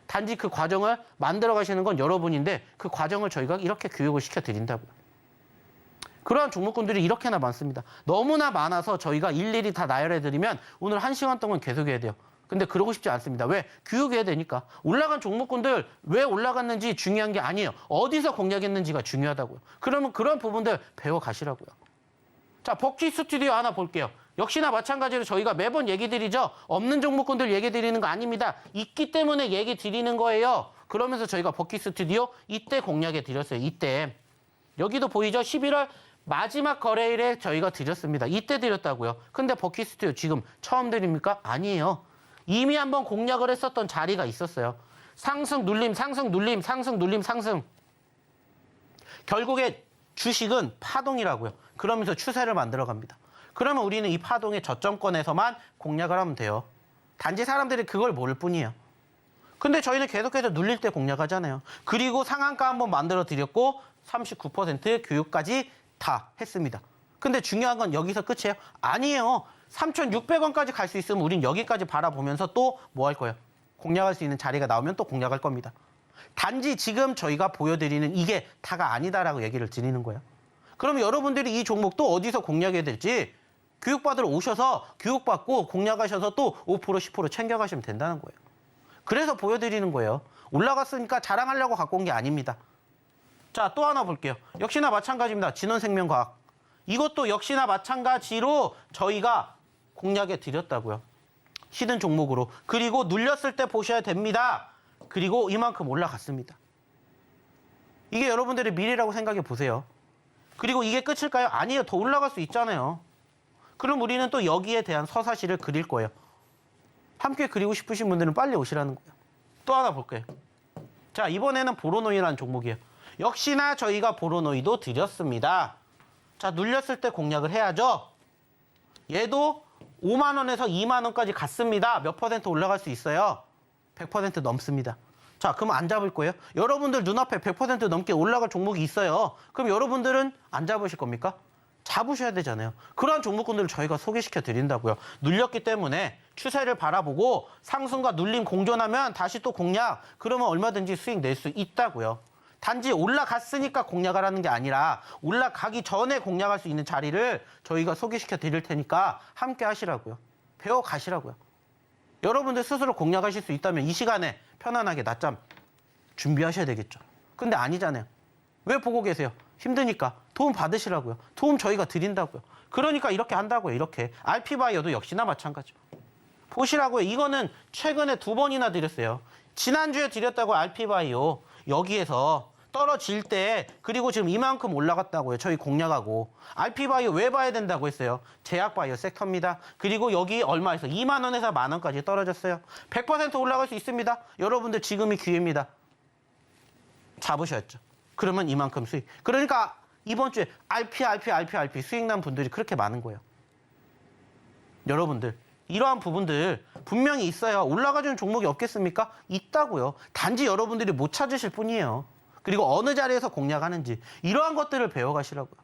단지 그 과정을 만들어 가시는 건 여러분인데 그 과정을 저희가 이렇게 교육을 시켜드린다고요. 그러한 종목군들이 이렇게나 많습니다. 너무나 많아서 저희가 일일이 다 나열해드리면 오늘 1시간 동안 계속해야 돼요. 근데 그러고 싶지 않습니다. 왜? 교육해야 되니까. 올라간 종목군들 왜 올라갔는지 중요한 게 아니에요. 어디서 공략했는지가 중요하다고요. 그러면 그런 부분들 배워가시라고요. 자, 버킷 스튜디오 하나 볼게요. 역시나 마찬가지로 저희가 매번 얘기 드리죠. 없는 종목군들 얘기 드리는 거 아닙니다. 있기 때문에 얘기 드리는 거예요. 그러면서 저희가 버킷 스튜디오 이때 공략해 드렸어요. 이때. 여기도 보이죠? 11월 마지막 거래일에 저희가 드렸습니다. 이때 드렸다고요. 근데 버킷 스튜디오 지금 처음 드립니까? 아니에요. 이미 한번 공략을 했었던 자리가 있었어요. 상승, 눌림, 상승, 눌림, 상승, 눌림, 상승. 결국에 주식은 파동이라고요. 그러면서 추세를 만들어 갑니다. 그러면 우리는 이 파동의 저점권에서만 공략을 하면 돼요. 단지 사람들이 그걸 모를 뿐이에요. 근데 저희는 계속해서 눌릴 때 공략하잖아요. 그리고 상한가 한번 만들어 드렸고 39% 교육까지 다 했습니다. 근데 중요한 건 여기서 끝이에요? 아니에요. 3,600원까지 갈 수 있으면 우린 여기까지 바라보면서 또 뭐 할 거예요? 공략할 수 있는 자리가 나오면 또 공략할 겁니다. 단지 지금 저희가 보여드리는 이게 다가 아니다라고 얘기를 드리는 거예요. 그러면 여러분들이 이 종목도 어디서 공략해야 될지 교육받으러 오셔서 교육받고 공략하셔서 또 5%, 10% 챙겨가시면 된다는 거예요. 그래서 보여드리는 거예요. 올라갔으니까 자랑하려고 갖고 온 게 아닙니다. 자, 또 하나 볼게요. 역시나 마찬가지입니다. 진원생명과학. 이것도 역시나 마찬가지로 저희가 공략해 드렸다고요. 히든 종목으로. 그리고 눌렸을 때 보셔야 됩니다. 그리고 이만큼 올라갔습니다. 이게 여러분들의 미래라고 생각해 보세요. 그리고 이게 끝일까요? 아니에요. 더 올라갈 수 있잖아요. 그럼 우리는 또 여기에 대한 서사시를 그릴 거예요. 함께 그리고 싶으신 분들은 빨리 오시라는 거예요. 또 하나 볼게요. 자, 이번에는 보로노이라는 종목이에요. 역시나 저희가 보로노이도 드렸습니다. 자, 눌렸을 때 공략을 해야죠. 얘도 5만 원에서 2만 원까지 갔습니다. 몇 퍼센트 올라갈 수 있어요? 100% 넘습니다. 자, 그럼 안 잡을 거예요? 여러분들 눈앞에 100% 넘게 올라갈 종목이 있어요. 그럼 여러분들은 안 잡으실 겁니까? 잡으셔야 되잖아요. 그러한 종목군들을 저희가 소개시켜 드린다고요. 눌렸기 때문에 추세를 바라보고 상승과 눌림 공존하면 다시 또 공략, 그러면 얼마든지 수익 낼 수 있다고요. 단지 올라갔으니까 공략을 하는 게 아니라 올라가기 전에 공략할 수 있는 자리를 저희가 소개시켜 드릴 테니까 함께 하시라고요. 배워 가시라고요. 여러분들 스스로 공략하실 수 있다면 이 시간에 편안하게 낮잠 준비하셔야 되겠죠. 근데 아니잖아요. 왜 보고 계세요? 힘드니까 도움 받으시라고요. 도움 저희가 드린다고요. 그러니까 이렇게 한다고요. 이렇게. RP바이오도 역시나 마찬가지죠. 보시라고요. 이거는 최근에 2번이나 드렸어요. 지난주에 드렸다고 RP바이오. 여기에서 떨어질 때 그리고 지금 이만큼 올라갔다고요. 저희 공략하고. RP바이오 왜 봐야 된다고 했어요? 제약바이오 섹터입니다. 그리고 여기 얼마에서 2만 원에서 만 원까지 떨어졌어요. 100% 올라갈 수 있습니다. 여러분들 지금이 기회입니다. 잡으셨죠. 그러면 이만큼 수익. 그러니까 이번 주에 RP 수익 난 분들이 그렇게 많은 거예요. 여러분들 이러한 부분들 분명히 있어야 올라가주는 종목이 없겠습니까? 있다고요. 단지 여러분들이 못 찾으실 뿐이에요. 그리고 어느 자리에서 공략하는지 이러한 것들을 배워가시라고요.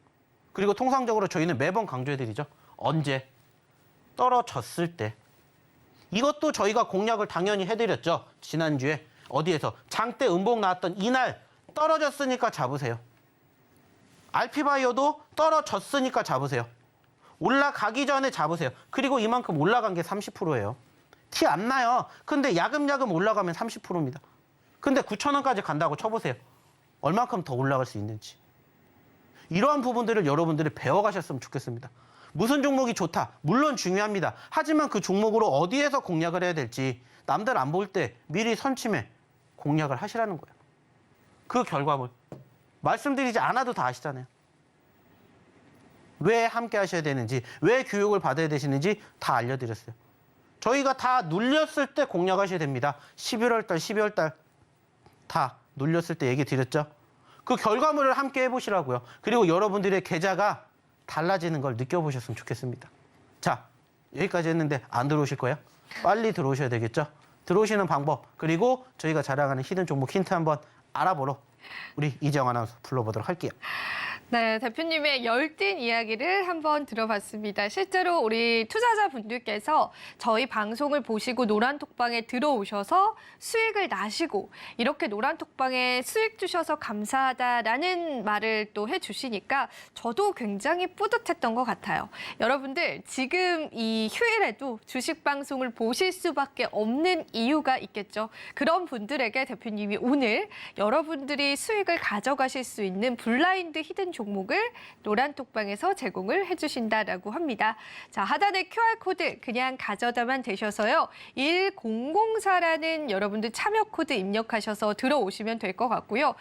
그리고 통상적으로 저희는 매번 강조해드리죠. 언제? 떨어졌을 때. 이것도 저희가 공략을 당연히 해드렸죠. 지난주에 어디에서 장대 음봉 나왔던 이날 떨어졌으니까 잡으세요. 알피바이오도 떨어졌으니까 잡으세요. 올라가기 전에 잡으세요. 그리고 이만큼 올라간 게 30%예요. 티 안 나요. 근데 야금야금 올라가면 30%입니다. 근데 9,000원까지 간다고 쳐보세요. 얼만큼 더 올라갈 수 있는지. 이러한 부분들을 여러분들이 배워가셨으면 좋겠습니다. 무슨 종목이 좋다. 물론 중요합니다. 하지만 그 종목으로 어디에서 공략을 해야 될지 남들 안 볼 때 미리 선침해 공략을 하시라는 거예요. 그 결과물. 말씀드리지 않아도 다 아시잖아요. 왜 함께 하셔야 되는지, 왜 교육을 받아야 되시는지 다 알려드렸어요. 저희가 다 눌렸을 때 공략하셔야 됩니다. 11월 달, 12월 달 다 눌렸을 때 얘기 드렸죠. 그 결과물을 함께 해보시라고요. 그리고 여러분들의 계좌가 달라지는 걸 느껴보셨으면 좋겠습니다. 자, 여기까지 했는데 안 들어오실 거예요? 빨리 들어오셔야 되겠죠? 들어오시는 방법, 그리고 저희가 자랑하는 히든 종목 힌트 한번 알아보러 우리 이재영 아나운서 불러보도록 할게요. 네, 대표님의 열띤 이야기를 한번 들어봤습니다. 실제로 우리 투자자분들께서 저희 방송을 보시고 노란톡방에 들어오셔서 수익을 나시고 이렇게 노란톡방에 수익 주셔서 감사하다라는 말을 또 해주시니까 저도 굉장히 뿌듯했던 것 같아요. 여러분들 지금 이 휴일에도 주식 방송을 보실 수밖에 없는 이유가 있겠죠. 그런 분들에게 대표님이 오늘 여러분들이 수익을 가져가실 수 있는 블라인드 히든 종목을 노란톡방에서 제공을 해주신다라고 합니다. 자, 하단의 QR코드 그냥 가져다만 되셔서요. 1004라는 여러분들 참여 코드 입력하셔서 들어오시면 될 것 같고요.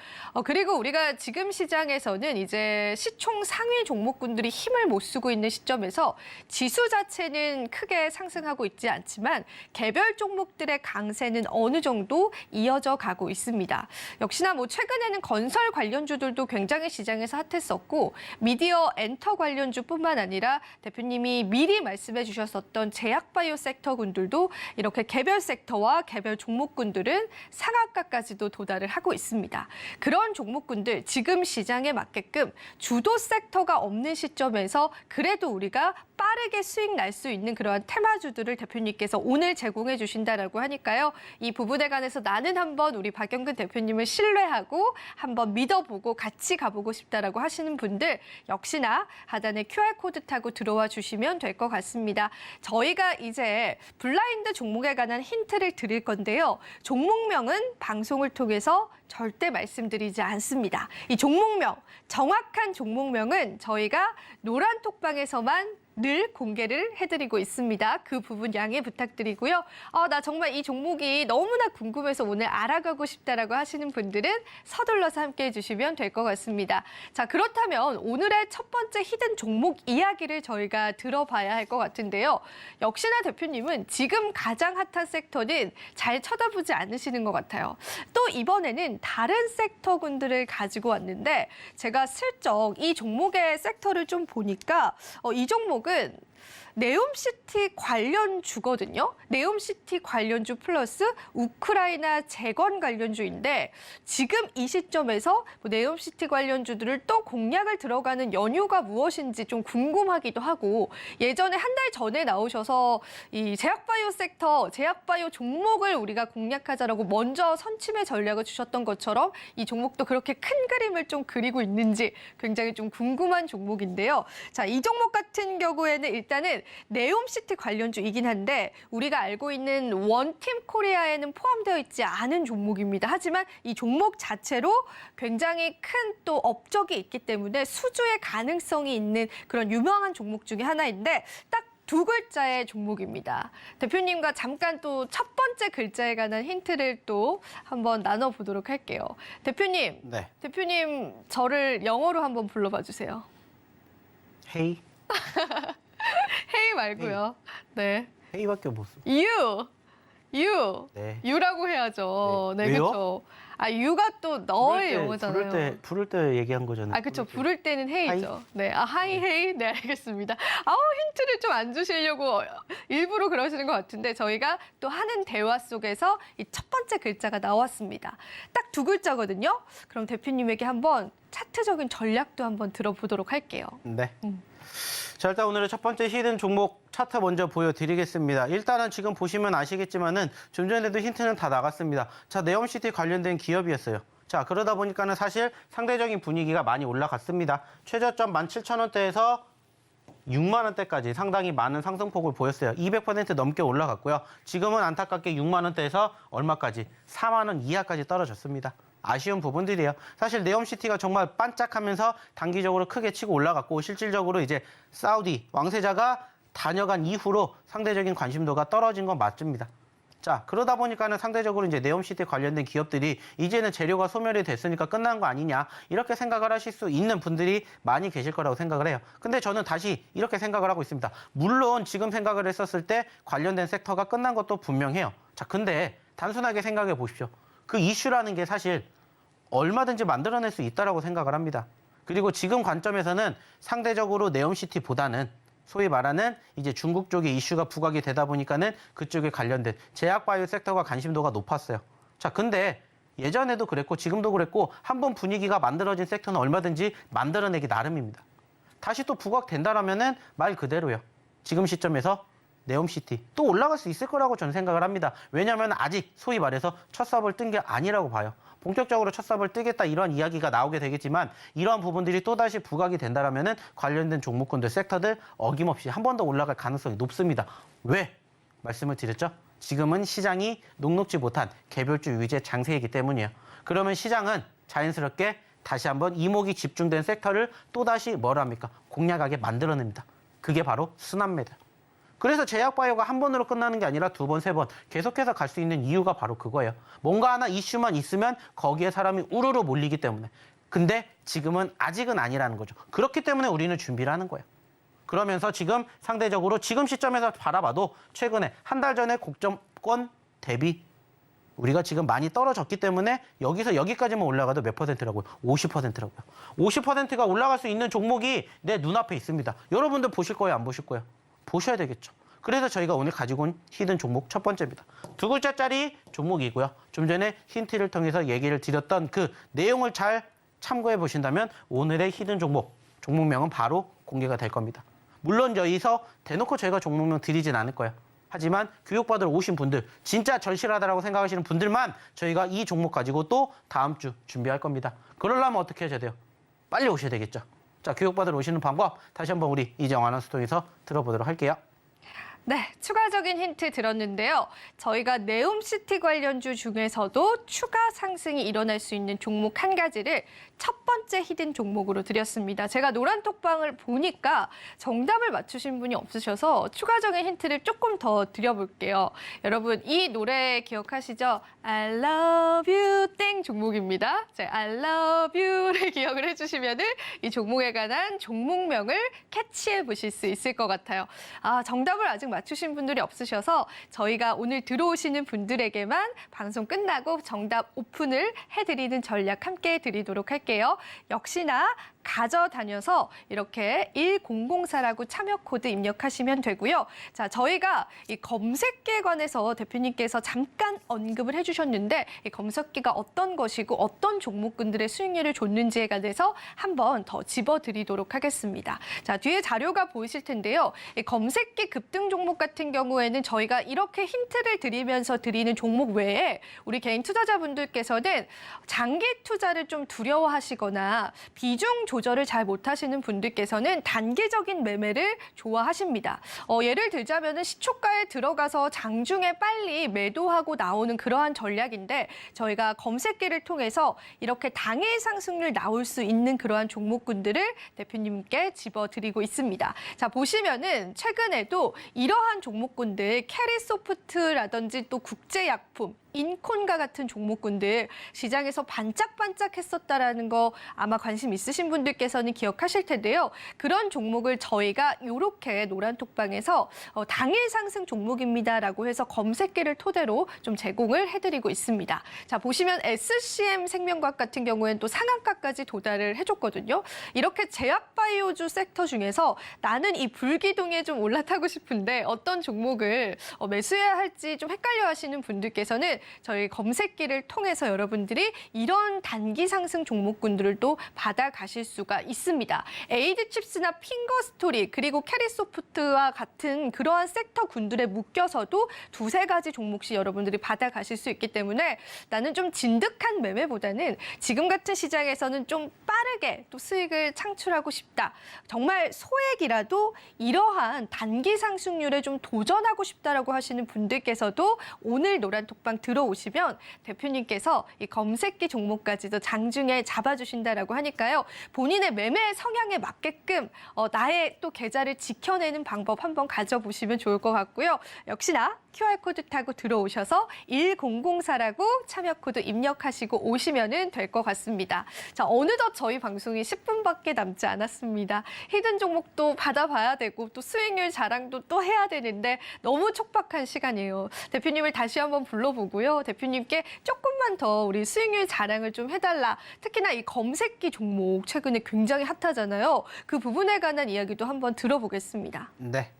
그리고 우리가 지금 시장에서는 이제 시총 상위 종목군들이 힘을 못 쓰고 있는 시점에서 지수 자체는 크게 상승하고 있지 않지만 개별 종목들의 강세는 어느 정도 이어져 가고 있습니다. 역시나 뭐 최근에는 건설 관련주들도 굉장히 시장에서 핫했었고 미디어 엔터 관련주뿐만 아니라 대표님이 미리 말씀해 주셨었던 제약바이오 섹터군들도 이렇게 개별 섹터와 개별 종목군들은 상한가까지도 도달을 하고 있습니다. 그런 종목군들 지금 시장에 맞게끔 주도 섹터가 없는 시점에서 그래도 우리가 빠르게 수익 날 수 있는 그러한 테마주들을 대표님께서 오늘 제공해 주신다라고 하니까요. 이 부분에 관해서 나는 한번 우리 박영근 대표님을 신뢰하고 한번 믿어보고 같이 가보고 싶다라고 하시는 분들 역시나 하단에 QR코드 타고 들어와 주시면 될 것 같습니다. 저희가 이제 블라인드 종목에 관한 힌트를 드릴 건데요. 종목명은 방송을 통해서 절대 말씀드리지 않습니다. 이 종목명, 정확한 종목명은 저희가 노란톡방에서만 늘 공개를 해드리고 있습니다. 그 부분 양해 부탁드리고요. 나 정말 이 종목이 너무나 궁금해서 오늘 알아가고 싶다라고 하시는 분들은 서둘러서 함께 해주시면 될 것 같습니다. 자, 그렇다면 오늘의 첫 번째 히든 종목 이야기를 저희가 들어봐야 할 것 같은데요. 역시나 대표님은 지금 가장 핫한 섹터는 잘 쳐다보지 않으시는 것 같아요. 또 이번에는 다른 섹터군들을 가지고 왔는데 제가 슬쩍 이 종목의 섹터를 좀 보니까 이 종목은 네옴시티 관련주거든요. 네옴시티 관련주 플러스 우크라이나 재건 관련주인데 지금 이 시점에서 네옴시티 관련주들을 또 공략을 들어가는 연유가 무엇인지 좀 궁금하기도 하고 예전에 한 달 전에 나오셔서 이 제약바이오 섹터, 제약바이오 종목을 우리가 공략하자라고 먼저 선침의 전략을 주셨던 것처럼 이 종목도 그렇게 큰 그림을 좀 그리고 있는지 굉장히 좀 궁금한 종목인데요. 자, 이 종목 같은 경우에는 일단은 네옴시티 관련주이긴 한데 우리가 알고 있는 원팀 코리아에는 포함되어 있지 않은 종목입니다. 하지만 이 종목 자체로 굉장히 큰 또 업적이 있기 때문에 수주의 가능성이 있는 그런 유명한 종목 중에 하나인데 딱 두 글자의 종목입니다. 대표님과 잠깐 또 첫 번째 글자에 관한 힌트를 또 한번 나눠보도록 할게요. 대표님, 네. 대표님 저를 영어로 한번 불러봐 주세요. 헤이. 헤이 말고요. 네. 헤이밖에 못 써. You. 유. 네. 유라고 해야죠. 네, 왜요? 그렇죠. 아, 유가 또 너의 용어잖아요. 부를 때 얘기한 거잖아요. 아, 그렇죠. 부를 때는 헤이죠. 네, 아, 하이, 헤이. 네, 알겠습니다. 힌트를 좀 안 주시려고 일부러 그러시는 것 같은데 저희가 또 하는 대화 속에서 이 첫 번째 글자가 나왔습니다. 딱 두 글자거든요. 그럼 대표님에게 한번 차트적인 전략도 한번 들어보도록 할게요. 네. 자, 일단 오늘의 첫 번째 히든 종목 차트 먼저 보여드리겠습니다. 일단은 지금 보시면 아시겠지만은 좀 전에도 힌트는 다 나갔습니다. 자, 네옴시티 관련된 기업이었어요. 자, 그러다 보니까는 사실 상대적인 분위기가 많이 올라갔습니다. 최저점 17,000원대에서 6만 원대까지 상당히 많은 상승폭을 보였어요. 200% 넘게 올라갔고요. 지금은 안타깝게 6만 원대에서 얼마까지? 4만 원 이하까지 떨어졌습니다. 아쉬운 부분들이에요. 사실 네옴시티가 정말 반짝하면서 단기적으로 크게 치고 올라갔고 실질적으로 이제 사우디 왕세자가 다녀간 이후로 상대적인 관심도가 떨어진 건 맞습니다. 자, 그러다 보니까는 상대적으로 이제 네옴시티 관련된 기업들이 이제는 재료가 소멸이 됐으니까 끝난 거 아니냐 이렇게 생각을 하실 수 있는 분들이 많이 계실 거라고 생각을 해요. 근데 저는 다시 이렇게 생각을 하고 있습니다. 물론 지금 생각을 했었을 때 관련된 섹터가 끝난 것도 분명해요. 자, 근데 단순하게 생각해 보십시오. 그 이슈라는 게 사실 얼마든지 만들어낼 수 있다라고 생각을 합니다. 그리고 지금 관점에서는 상대적으로 네옴시티보다는 소위 말하는 이제 중국 쪽에 이슈가 부각이 되다 보니까는 그쪽에 관련된 제약바이오 섹터가 관심도가 높았어요. 자, 근데 예전에도 그랬고 지금도 그랬고 한번 분위기가 만들어진 섹터는 얼마든지 만들어내기 나름입니다. 다시 또 부각된다라면은 말 그대로요. 지금 시점에서 네옴시티 또 올라갈 수 있을 거라고 저는 생각을 합니다. 왜냐하면 아직 소위 말해서 첫 삽을 뜬 게 아니라고 봐요. 본격적으로 첫 삽을 뜨겠다 이런 이야기가 나오게 되겠지만 이러한 부분들이 또다시 부각이 된다라면은 관련된 종목군들, 섹터들 어김없이 한 번 더 올라갈 가능성이 높습니다. 왜? 말씀을 드렸죠? 지금은 시장이 녹록지 못한 개별주 위주의 장세이기 때문이에요. 그러면 시장은 자연스럽게 다시 한번 이목이 집중된 섹터를 또다시 뭐라 합니까? 공략하게 만들어냅니다. 그게 바로 순환매다. 그래서 제약바이오가 한 번으로 끝나는 게 아니라 두 번, 세 번 계속해서 갈 수 있는 이유가 바로 그거예요. 뭔가 하나 이슈만 있으면 거기에 사람이 우르르 몰리기 때문에. 근데 지금은 아직은 아니라는 거죠. 그렇기 때문에 우리는 준비를 하는 거예요. 그러면서 지금 상대적으로 지금 시점에서 바라봐도 최근에 한 달 전에 고점권 대비 우리가 지금 많이 떨어졌기 때문에 여기서 여기까지만 올라가도 몇 %라고요? 50%라고요. 50%가 올라갈 수 있는 종목이 내 눈앞에 있습니다. 여러분들 보실 거예요? 안 보실 거예요? 보셔야 되겠죠. 그래서 저희가 오늘 가지고 온 히든 종목 첫 번째입니다. 두 글자짜리 종목이고요. 좀 전에 힌트를 통해서 얘기를 드렸던 그 내용을 잘 참고해 보신다면 오늘의 히든 종목명은 바로 공개가 될 겁니다. 물론 여기서 대놓고 저희가 종목명 드리진 않을 거예요. 하지만 교육받으러 오신 분들, 진짜 절실하다라고 생각하시는 분들만 저희가 이 종목 가지고 또 다음 주 준비할 겁니다. 그러려면 어떻게 하셔야 돼요? 빨리 오셔야 되겠죠. 자, 교육받으러 오시는 방법 다시 한번 우리 이정환 아나운서 통해서 들어보도록 할게요. 네, 추가적인 힌트 들었는데요. 저희가 네옴시티 관련주 중에서도 추가 상승이 일어날 수 있는 종목 한 가지를 첫 번째 히든 종목으로 드렸습니다. 제가 노란 톡방을 보니까 정답을 맞추신 분이 없으셔서 추가적인 힌트를 조금 더 드려볼게요. 여러분, 이 노래 기억하시죠? I love you 땡 종목입니다. 자, I love you를 기억을 해주시면 이 종목에 관한 종목명을 캐치해 보실 수 있을 것 같아요. 아, 정답을 아직 맞추신 분들이 없으셔서 저희가 오늘 들어오시는 분들에게만 방송 끝나고 정답 오픈을 해드리는 전략 함께 드리도록 할게요. 역시나 가져다녀서 이렇게 1004라고 참여 코드 입력하시면 되고요. 자, 저희가 이 검색기에 관해서 대표님께서 잠깐 언급을 해주셨는데 이 검색기가 어떤 것이고 어떤 종목군들의 수익률을 줬는지에 관해서 한번 더 집어드리도록 하겠습니다. 자, 뒤에 자료가 보이실 텐데요. 이 검색기 급등 종목 같은 경우에는 저희가 이렇게 힌트를 드리면서 드리는 종목 외에 우리 개인 투자자분들께서는 장기 투자를 좀 두려워하시거나 비중 조절을 잘 못하시는 분들께서는 단기적인 매매를 좋아하십니다. 예를 들자면 시초가에 들어가서 장중에 빨리 매도하고 나오는 그러한 전략인데 저희가 검색기를 통해서 이렇게 당일 상승률 나올 수 있는 그러한 종목군들을 대표님께 집어드리고 있습니다. 자, 보시면은 최근에도 이러한 종목군들 캐리소프트라든지 또 국제약품 인콘과 같은 종목군들 시장에서 반짝반짝했었다라는 거 아마 관심 있으신 분들께서는 기억하실 텐데요. 그런 종목을 저희가 이렇게 노란톡방에서 당일 상승 종목입니다라고 해서 검색기를 토대로 좀 제공을 해드리고 있습니다. 자, 보시면 SCM 생명과학 같은 경우에는 또 상한가까지 도달을 해줬거든요. 이렇게 제약바이오주 섹터 중에서 나는 이 불기둥에 좀 올라타고 싶은데 어떤 종목을 매수해야 할지 좀 헷갈려 하시는 분들께서는 저희 검색기를 통해서 여러분들이 이런 단기 상승 종목군들을 또 받아가실 수가 있습니다. 에이드칩스나 핑거스토리 그리고 캐리소프트와 같은 그러한 섹터 군들에 묶여서도 두세 가지 종목씩 여러분들이 받아가실 수 있기 때문에 나는 좀 진득한 매매보다는 지금 같은 시장에서는 좀 빠르게 또 수익을 창출하고 싶다. 정말 소액이라도 이러한 단기 상승률에 좀 도전하고 싶다라고 하시는 분들께서도 오늘 노란톡방 들어오시면 대표님께서 이 검색기 종목까지도 장중에 잡아주신다라고 하니까요. 본인의 매매 성향에 맞게끔 나의 또 계좌를 지켜내는 방법 한번 가져보시면 좋을 것 같고요. 역시나 QR코드 타고 들어오셔서 1004라고 참여 코드 입력하시고 오시면 될 것 같습니다. 자, 어느덧 저희 방송이 10분밖에 남지 않았습니다. 히든 종목도 받아봐야 되고 또 수익률 자랑도 또 해야 되는데 너무 촉박한 시간이에요. 대표님을 다시 한번 불러보고요. 대표님께 조금만 더 우리 수익률 자랑을 좀 해달라. 특히나 이 검색기 종목 최근에 굉장히 핫하잖아요. 그 부분에 관한 이야기도 한번 들어보겠습니다. 네.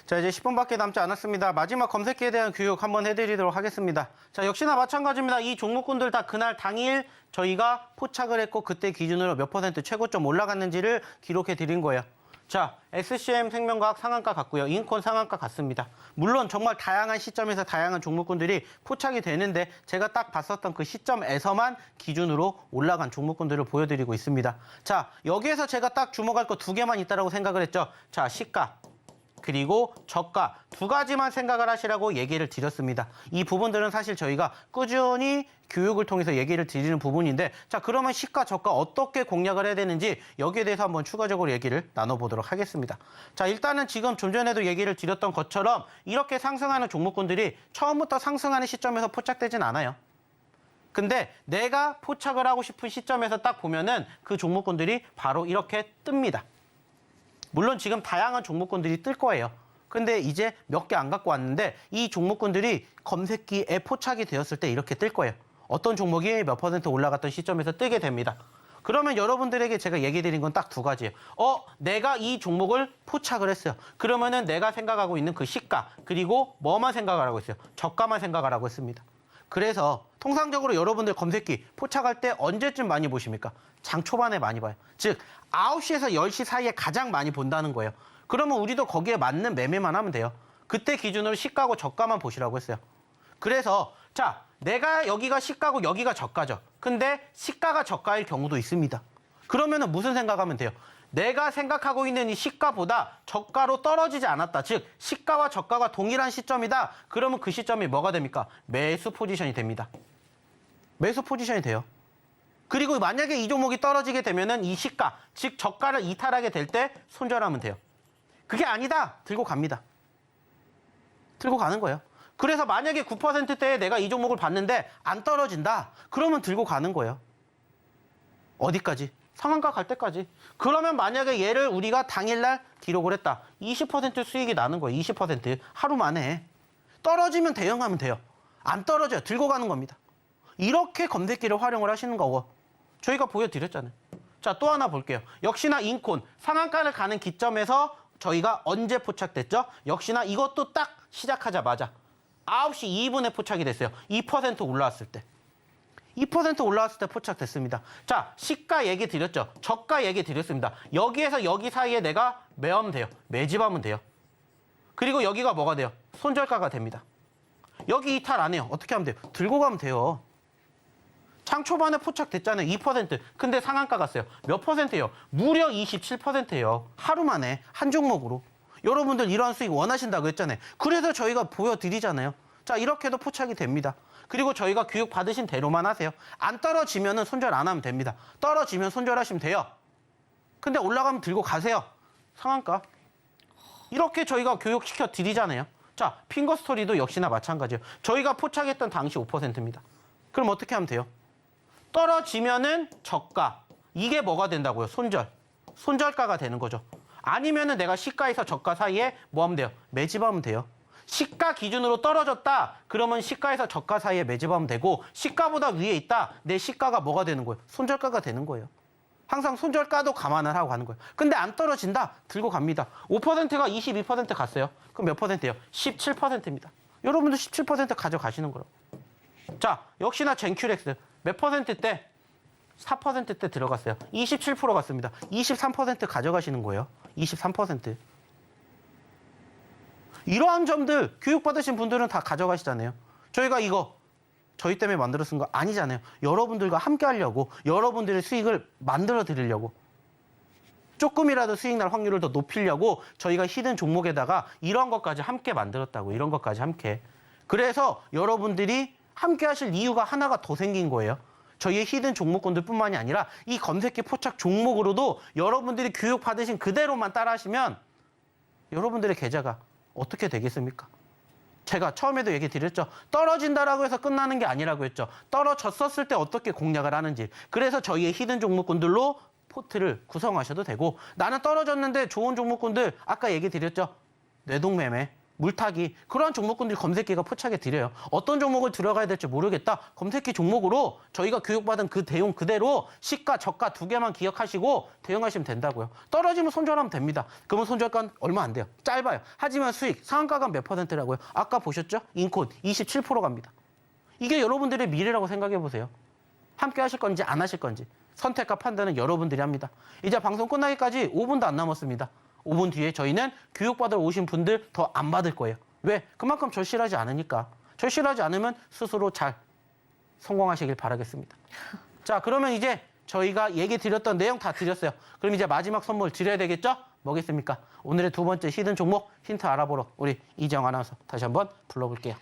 자, 이제 10분밖에 남지 않았습니다. 마지막 검색기에 대한 교육 한번 해드리도록 하겠습니다. 자, 역시나 마찬가지입니다. 이 종목군들 다 그날 당일 저희가 포착을 했고 그때 기준으로 몇 퍼센트 최고점 올라갔는지를 기록해 드린 거예요. 자, SCM 생명과학 상한가 같고요. 인콘 상한가 같습니다. 물론 정말 다양한 시점에서 다양한 종목군들이 포착이 되는데 제가 딱 봤었던 그 시점에서만 기준으로 올라간 종목군들을 보여드리고 있습니다. 자, 여기에서 제가 딱 주목할 거 두 개만 있다고 생각을 했죠. 자, 시가. 그리고 저가 두 가지만 생각을 하시라고 얘기를 드렸습니다. 이 부분들은 사실 저희가 꾸준히 교육을 통해서 얘기를 드리는 부분인데 자, 그러면 시가, 저가 어떻게 공략을 해야 되는지 여기에 대해서 한번 추가적으로 얘기를 나눠보도록 하겠습니다. 자, 일단은 지금 좀 전에도 얘기를 드렸던 것처럼 이렇게 상승하는 종목군들이 처음부터 상승하는 시점에서 포착되진 않아요. 근데 내가 포착을 하고 싶은 시점에서 딱 보면은 그 종목군들이 바로 이렇게 뜹니다. 물론 지금 다양한 종목군들이 뜰 거예요. 근데 이제 몇 개 안 갖고 왔는데 이 종목군들이 검색기에 포착이 되었을 때 이렇게 뜰 거예요. 어떤 종목이 몇 퍼센트 올라갔던 시점에서 뜨게 됩니다. 그러면 여러분들에게 제가 얘기 드린 건 딱 두 가지예요. 내가 이 종목을 포착을 했어요. 그러면은 내가 생각하고 있는 그 시가 그리고 뭐만 생각을 하고 있어요. 저가만 생각을 하고 있습니다. 그래서 통상적으로 여러분들 검색기 포착할 때 언제쯤 많이 보십니까? 장 초반에 많이 봐요. 즉 9시에서 10시 사이에 가장 많이 본다는 거예요. 그러면 우리도 거기에 맞는 매매만 하면 돼요. 그때 기준으로 시가고 저가만 보시라고 했어요. 그래서 자, 내가 여기가 시가고 여기가 저가죠. 근데 시가가 저가일 경우도 있습니다. 그러면은 무슨 생각하면 돼요? 내가 생각하고 있는 이 시가보다 저가로 떨어지지 않았다. 즉 시가와 저가가 동일한 시점이다. 그러면 그 시점이 뭐가 됩니까? 매수 포지션이 됩니다. 매수 포지션이 돼요. 그리고 만약에 이 종목이 떨어지게 되면은 이 시가, 즉 저가를 이탈하게 될 때 손절하면 돼요. 그게 아니다. 들고 갑니다. 들고 가는 거예요. 그래서 만약에 9%대에 내가 이 종목을 봤는데 안 떨어진다. 그러면 들고 가는 거예요. 어디까지? 상한가 갈 때까지. 그러면 만약에 얘를 우리가 당일날 기록을 했다. 20% 수익이 나는 거예요. 20% 하루 만에. 떨어지면 대응하면 돼요. 안 떨어져요. 들고 가는 겁니다. 이렇게 검색기를 활용을 하시는 거고 저희가 보여드렸잖아요. 자, 또 하나 볼게요. 역시나 인콘 상한가를 가는 기점에서 저희가 언제 포착됐죠? 역시나 이것도 딱 시작하자마자 9시 2분에 포착이 됐어요. 2% 올라왔을 때. 2% 올라왔을 때 포착됐습니다. 자, 시가 얘기 드렸죠? 저가 얘기 드렸습니다. 여기에서 여기 사이에 내가 매하면 돼요. 매집하면 돼요. 그리고 여기가 뭐가 돼요? 손절가가 됩니다. 여기 이탈 안 해요. 어떻게 하면 돼요? 들고 가면 돼요. 장 초반에 포착됐잖아요. 2%. 근데 상한가 갔어요. 몇 퍼센트예요? 무려 27%예요. 하루 만에 한 종목으로. 여러분들 이러한 수익 원하신다고 했잖아요. 그래서 저희가 보여드리잖아요. 자, 이렇게도 포착이 됩니다. 그리고 저희가 교육 받으신 대로만 하세요. 안 떨어지면은 손절 안 하면 됩니다. 떨어지면 손절하시면 돼요. 근데 올라가면 들고 가세요. 상한가. 이렇게 저희가 교육시켜 드리잖아요. 자, 핑거스토리도 역시나 마찬가지예요. 저희가 포착했던 당시 5%입니다. 그럼 어떻게 하면 돼요? 떨어지면은 저가. 이게 뭐가 된다고요? 손절. 손절가가 되는 거죠. 아니면은 내가 시가에서 저가 사이에 뭐 하면 돼요? 매집하면 돼요. 시가 기준으로 떨어졌다. 그러면 시가에서 저가 사이에 매집하면 되고 시가보다 위에 있다. 내 시가가 뭐가 되는 거예요? 손절가가 되는 거예요. 항상 손절가도 감안을 하고 가는 거예요. 근데 안 떨어진다? 들고 갑니다. 5%가 22% 갔어요. 그럼 몇 %예요? 17%입니다. 여러분도 17% 가져가시는 거예요. 자, 역시나 젠큐렉스 몇 %대? 4%대 들어갔어요. 27% 갔습니다. 23% 가져가시는 거예요. 23%. 이러한 점들 교육받으신 분들은 다 가져가시잖아요. 저희가 이거 저희 때문에 만들어 쓴 거 아니잖아요. 여러분들과 함께 하려고, 여러분들의 수익을 만들어 드리려고, 조금이라도 수익 날 확률을 더 높이려고 저희가 히든 종목에다가 이런 것까지 함께 만들었다고, 이런 것까지 함께. 그래서 여러분들이 함께 하실 이유가 하나가 더 생긴 거예요. 저희의 히든 종목군들뿐만이 아니라 이 검색기 포착 종목으로도 여러분들이 교육받으신 그대로만 따라하시면 여러분들의 계좌가 어떻게 되겠습니까? 제가 처음에도 얘기 드렸죠. 떨어진다라고 해서 끝나는 게 아니라고 했죠. 떨어졌었을 때 어떻게 공략을 하는지. 그래서 저희의 히든 종목군들로 포트를 구성하셔도 되고, 나는 떨어졌는데 좋은 종목군들 아까 얘기 드렸죠. 뇌동매매, 물타기, 그러한 종목군들 검색기가 포착해 드려요. 어떤 종목을 들어가야 될지 모르겠다. 검색기 종목으로 저희가 교육받은 그 대용 그대로 시가, 저가 두 개만 기억하시고 대응하시면 된다고요. 떨어지면 손절하면 됩니다. 그러면 손절가는 얼마 안 돼요. 짧아요. 하지만 수익, 상한가가 몇 %라고요? 아까 보셨죠? 인콘 27% 갑니다. 이게 여러분들의 미래라고 생각해 보세요. 함께 하실 건지 안 하실 건지. 선택과 판단은 여러분들이 합니다. 이제 방송 끝나기까지 5분도 안 남았습니다. 5분 뒤에 저희는 교육받으러 오신 분들 더 안 받을 거예요. 왜? 그만큼 절실하지 않으니까. 절실하지 않으면 스스로 잘 성공하시길 바라겠습니다. 자, 그러면 이제 저희가 얘기 드렸던 내용 다 드렸어요. 그럼 이제 마지막 선물 드려야 되겠죠? 뭐겠습니까? 오늘의 두 번째 히든 종목 힌트 알아보러 우리 이정 아나운서 다시 한번 불러볼게요.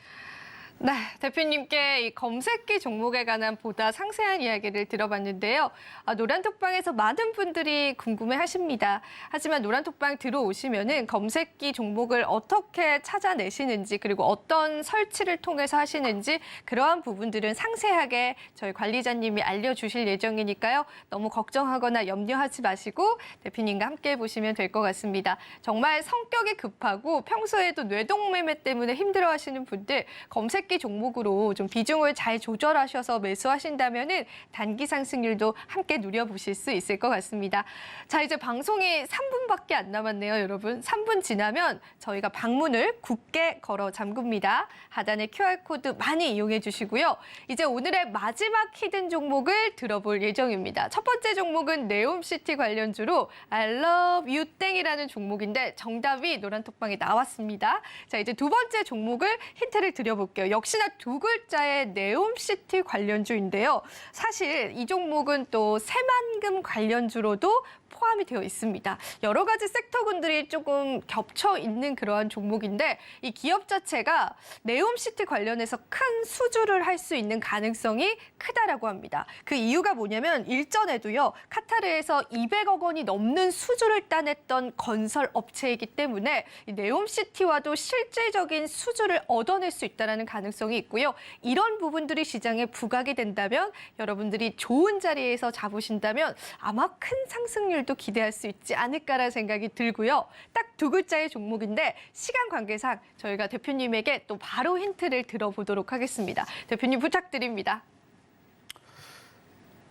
네, 대표님께 이 검색기 종목에 관한 보다 상세한 이야기를 들어봤는데요. 노란톡방에서 많은 분들이 궁금해하십니다. 하지만 노란톡방 들어오시면은 검색기 종목을 어떻게 찾아내시는지, 그리고 어떤 설치를 통해서 하시는지 그러한 부분들은 상세하게 저희 관리자님이 알려주실 예정이니까요. 너무 걱정하거나 염려하지 마시고 대표님과 함께 보시면 될 것 같습니다. 정말 성격이 급하고 평소에도 뇌동매매 때문에 힘들어하시는 분들, 검색 종목으로 좀 비중을 잘 조절하셔서 매수하신다면은 단기 상승률도 함께 누려보실 수 있을 것 같습니다. 자, 이제 방송이 3분밖에 안 남았네요, 여러분. 3분 지나면 저희가 방문을 굳게 걸어 잠굽니다. 하단에 QR코드 많이 이용해 주시고요. 이제 오늘의 마지막 히든 종목을 들어볼 예정입니다. 첫 번째 종목은 네옴시티 관련주로 I love you 땡이라는 종목인데 정답이 노란톡방에 나왔습니다. 자, 이제 두 번째 종목을 힌트를 드려볼게요. 역시나 두 글자의 네옴시티 관련주인데요. 사실 이 종목은 또 새만금 관련주로도 포함이 되어 있습니다. 여러 가지 섹터군들이 조금 겹쳐 있는 그러한 종목인데 이 기업 자체가 네옴시티 관련해서 큰 수주를 할 수 있는 가능성이 크다라고 합니다. 그 이유가 뭐냐면 일전에도요. 카타르에서 200억 원이 넘는 수주를 따냈던 건설 업체이기 때문에 이 네옴시티와도 실질적인 수주를 얻어낼 수 있다는 가능성이 있고요. 이런 부분들이 시장에 부각이 된다면 여러분들이 좋은 자리에서 잡으신다면 아마 큰 상승률 도 기대할 수 있지 않을까라는 생각이 들고요. 딱 두 글자의 종목인데 시간 관계상 저희가 대표님에게 또 바로 힌트를 들어보도록 하겠습니다. 대표님 부탁드립니다.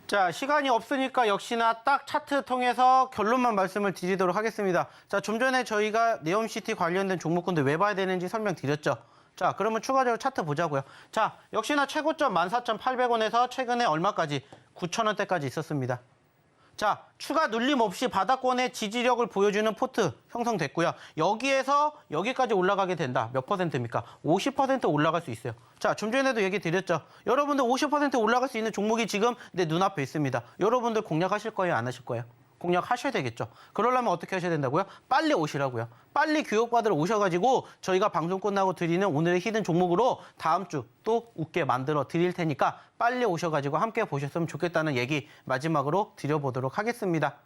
자, 시간이 없으니까 역시나 딱 차트 통해서 결론만 말씀을 드리도록 하겠습니다. 자, 좀 전에 저희가 네옴시티 관련된 종목군들 왜 봐야 되는지 설명드렸죠. 자, 그러면 추가적으로 차트 보자고요. 자, 역시나 최고점 14,800원에서 최근에 얼마까지? 9,000원대까지 있었습니다. 자, 추가 눌림 없이 바닥권의 지지력을 보여주는 포트 형성됐고요. 여기에서 여기까지 올라가게 된다. 몇 %입니까? 50% 올라갈 수 있어요. 자, 좀 전에도 얘기 드렸죠. 여러분들 50% 올라갈 수 있는 종목이 지금 내 눈앞에 있습니다. 여러분들 공략하실 거예요? 안 하실 거예요? 공략하셔야 되겠죠. 그러려면 어떻게 하셔야 된다고요? 빨리 오시라고요. 빨리 교육받으러 오셔가지고 저희가 방송 끝나고 드리는 오늘의 히든 종목으로 다음 주 또 웃게 만들어 드릴 테니까 빨리 오셔가지고 함께 보셨으면 좋겠다는 얘기 마지막으로 드려보도록 하겠습니다.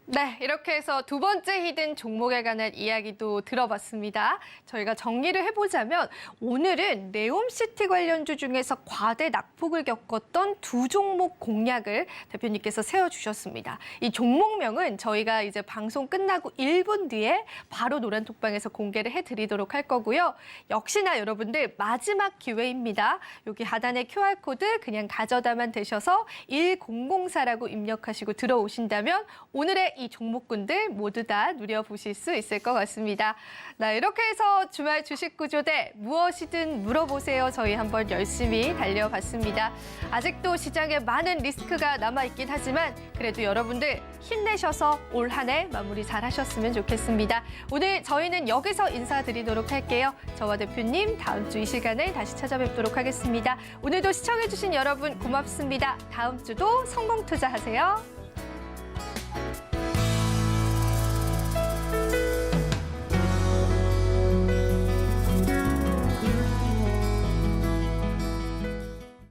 네, 이렇게 해서 두 번째 히든 종목에 관한 이야기도 들어봤습니다. 저희가 정리를 해보자면 오늘은 네옴시티 관련주 중에서 과대 낙폭을 겪었던 두 종목 공략을 대표님께서 세워주셨습니다. 이 종목명은 저희가 이제 방송 끝나고 1분 뒤에 바로 노란톡방에서 공개를 해드리도록 할 거고요. 역시나 여러분들 마지막 기회입니다. 여기 하단에 QR코드 그냥 가져다만 되셔서 1004라고 입력하시고 들어오신다면 오늘의 이 종목군들 모두 다 누려보실 수 있을 것 같습니다. 네, 이렇게 해서 주말 주식 구조대 무엇이든 물어보세요. 저희 한번 열심히 달려봤습니다. 아직도 시장에 많은 리스크가 남아있긴 하지만 그래도 여러분들 힘내셔서 올 한 해 마무리 잘 하셨으면 좋겠습니다. 오늘 저희는 여기서 인사드리도록 할게요. 저와 대표님 다음 주 이 시간에 다시 찾아뵙도록 하겠습니다. 오늘도 시청해주신 여러분 고맙습니다. 다음 주도 성공 투자하세요.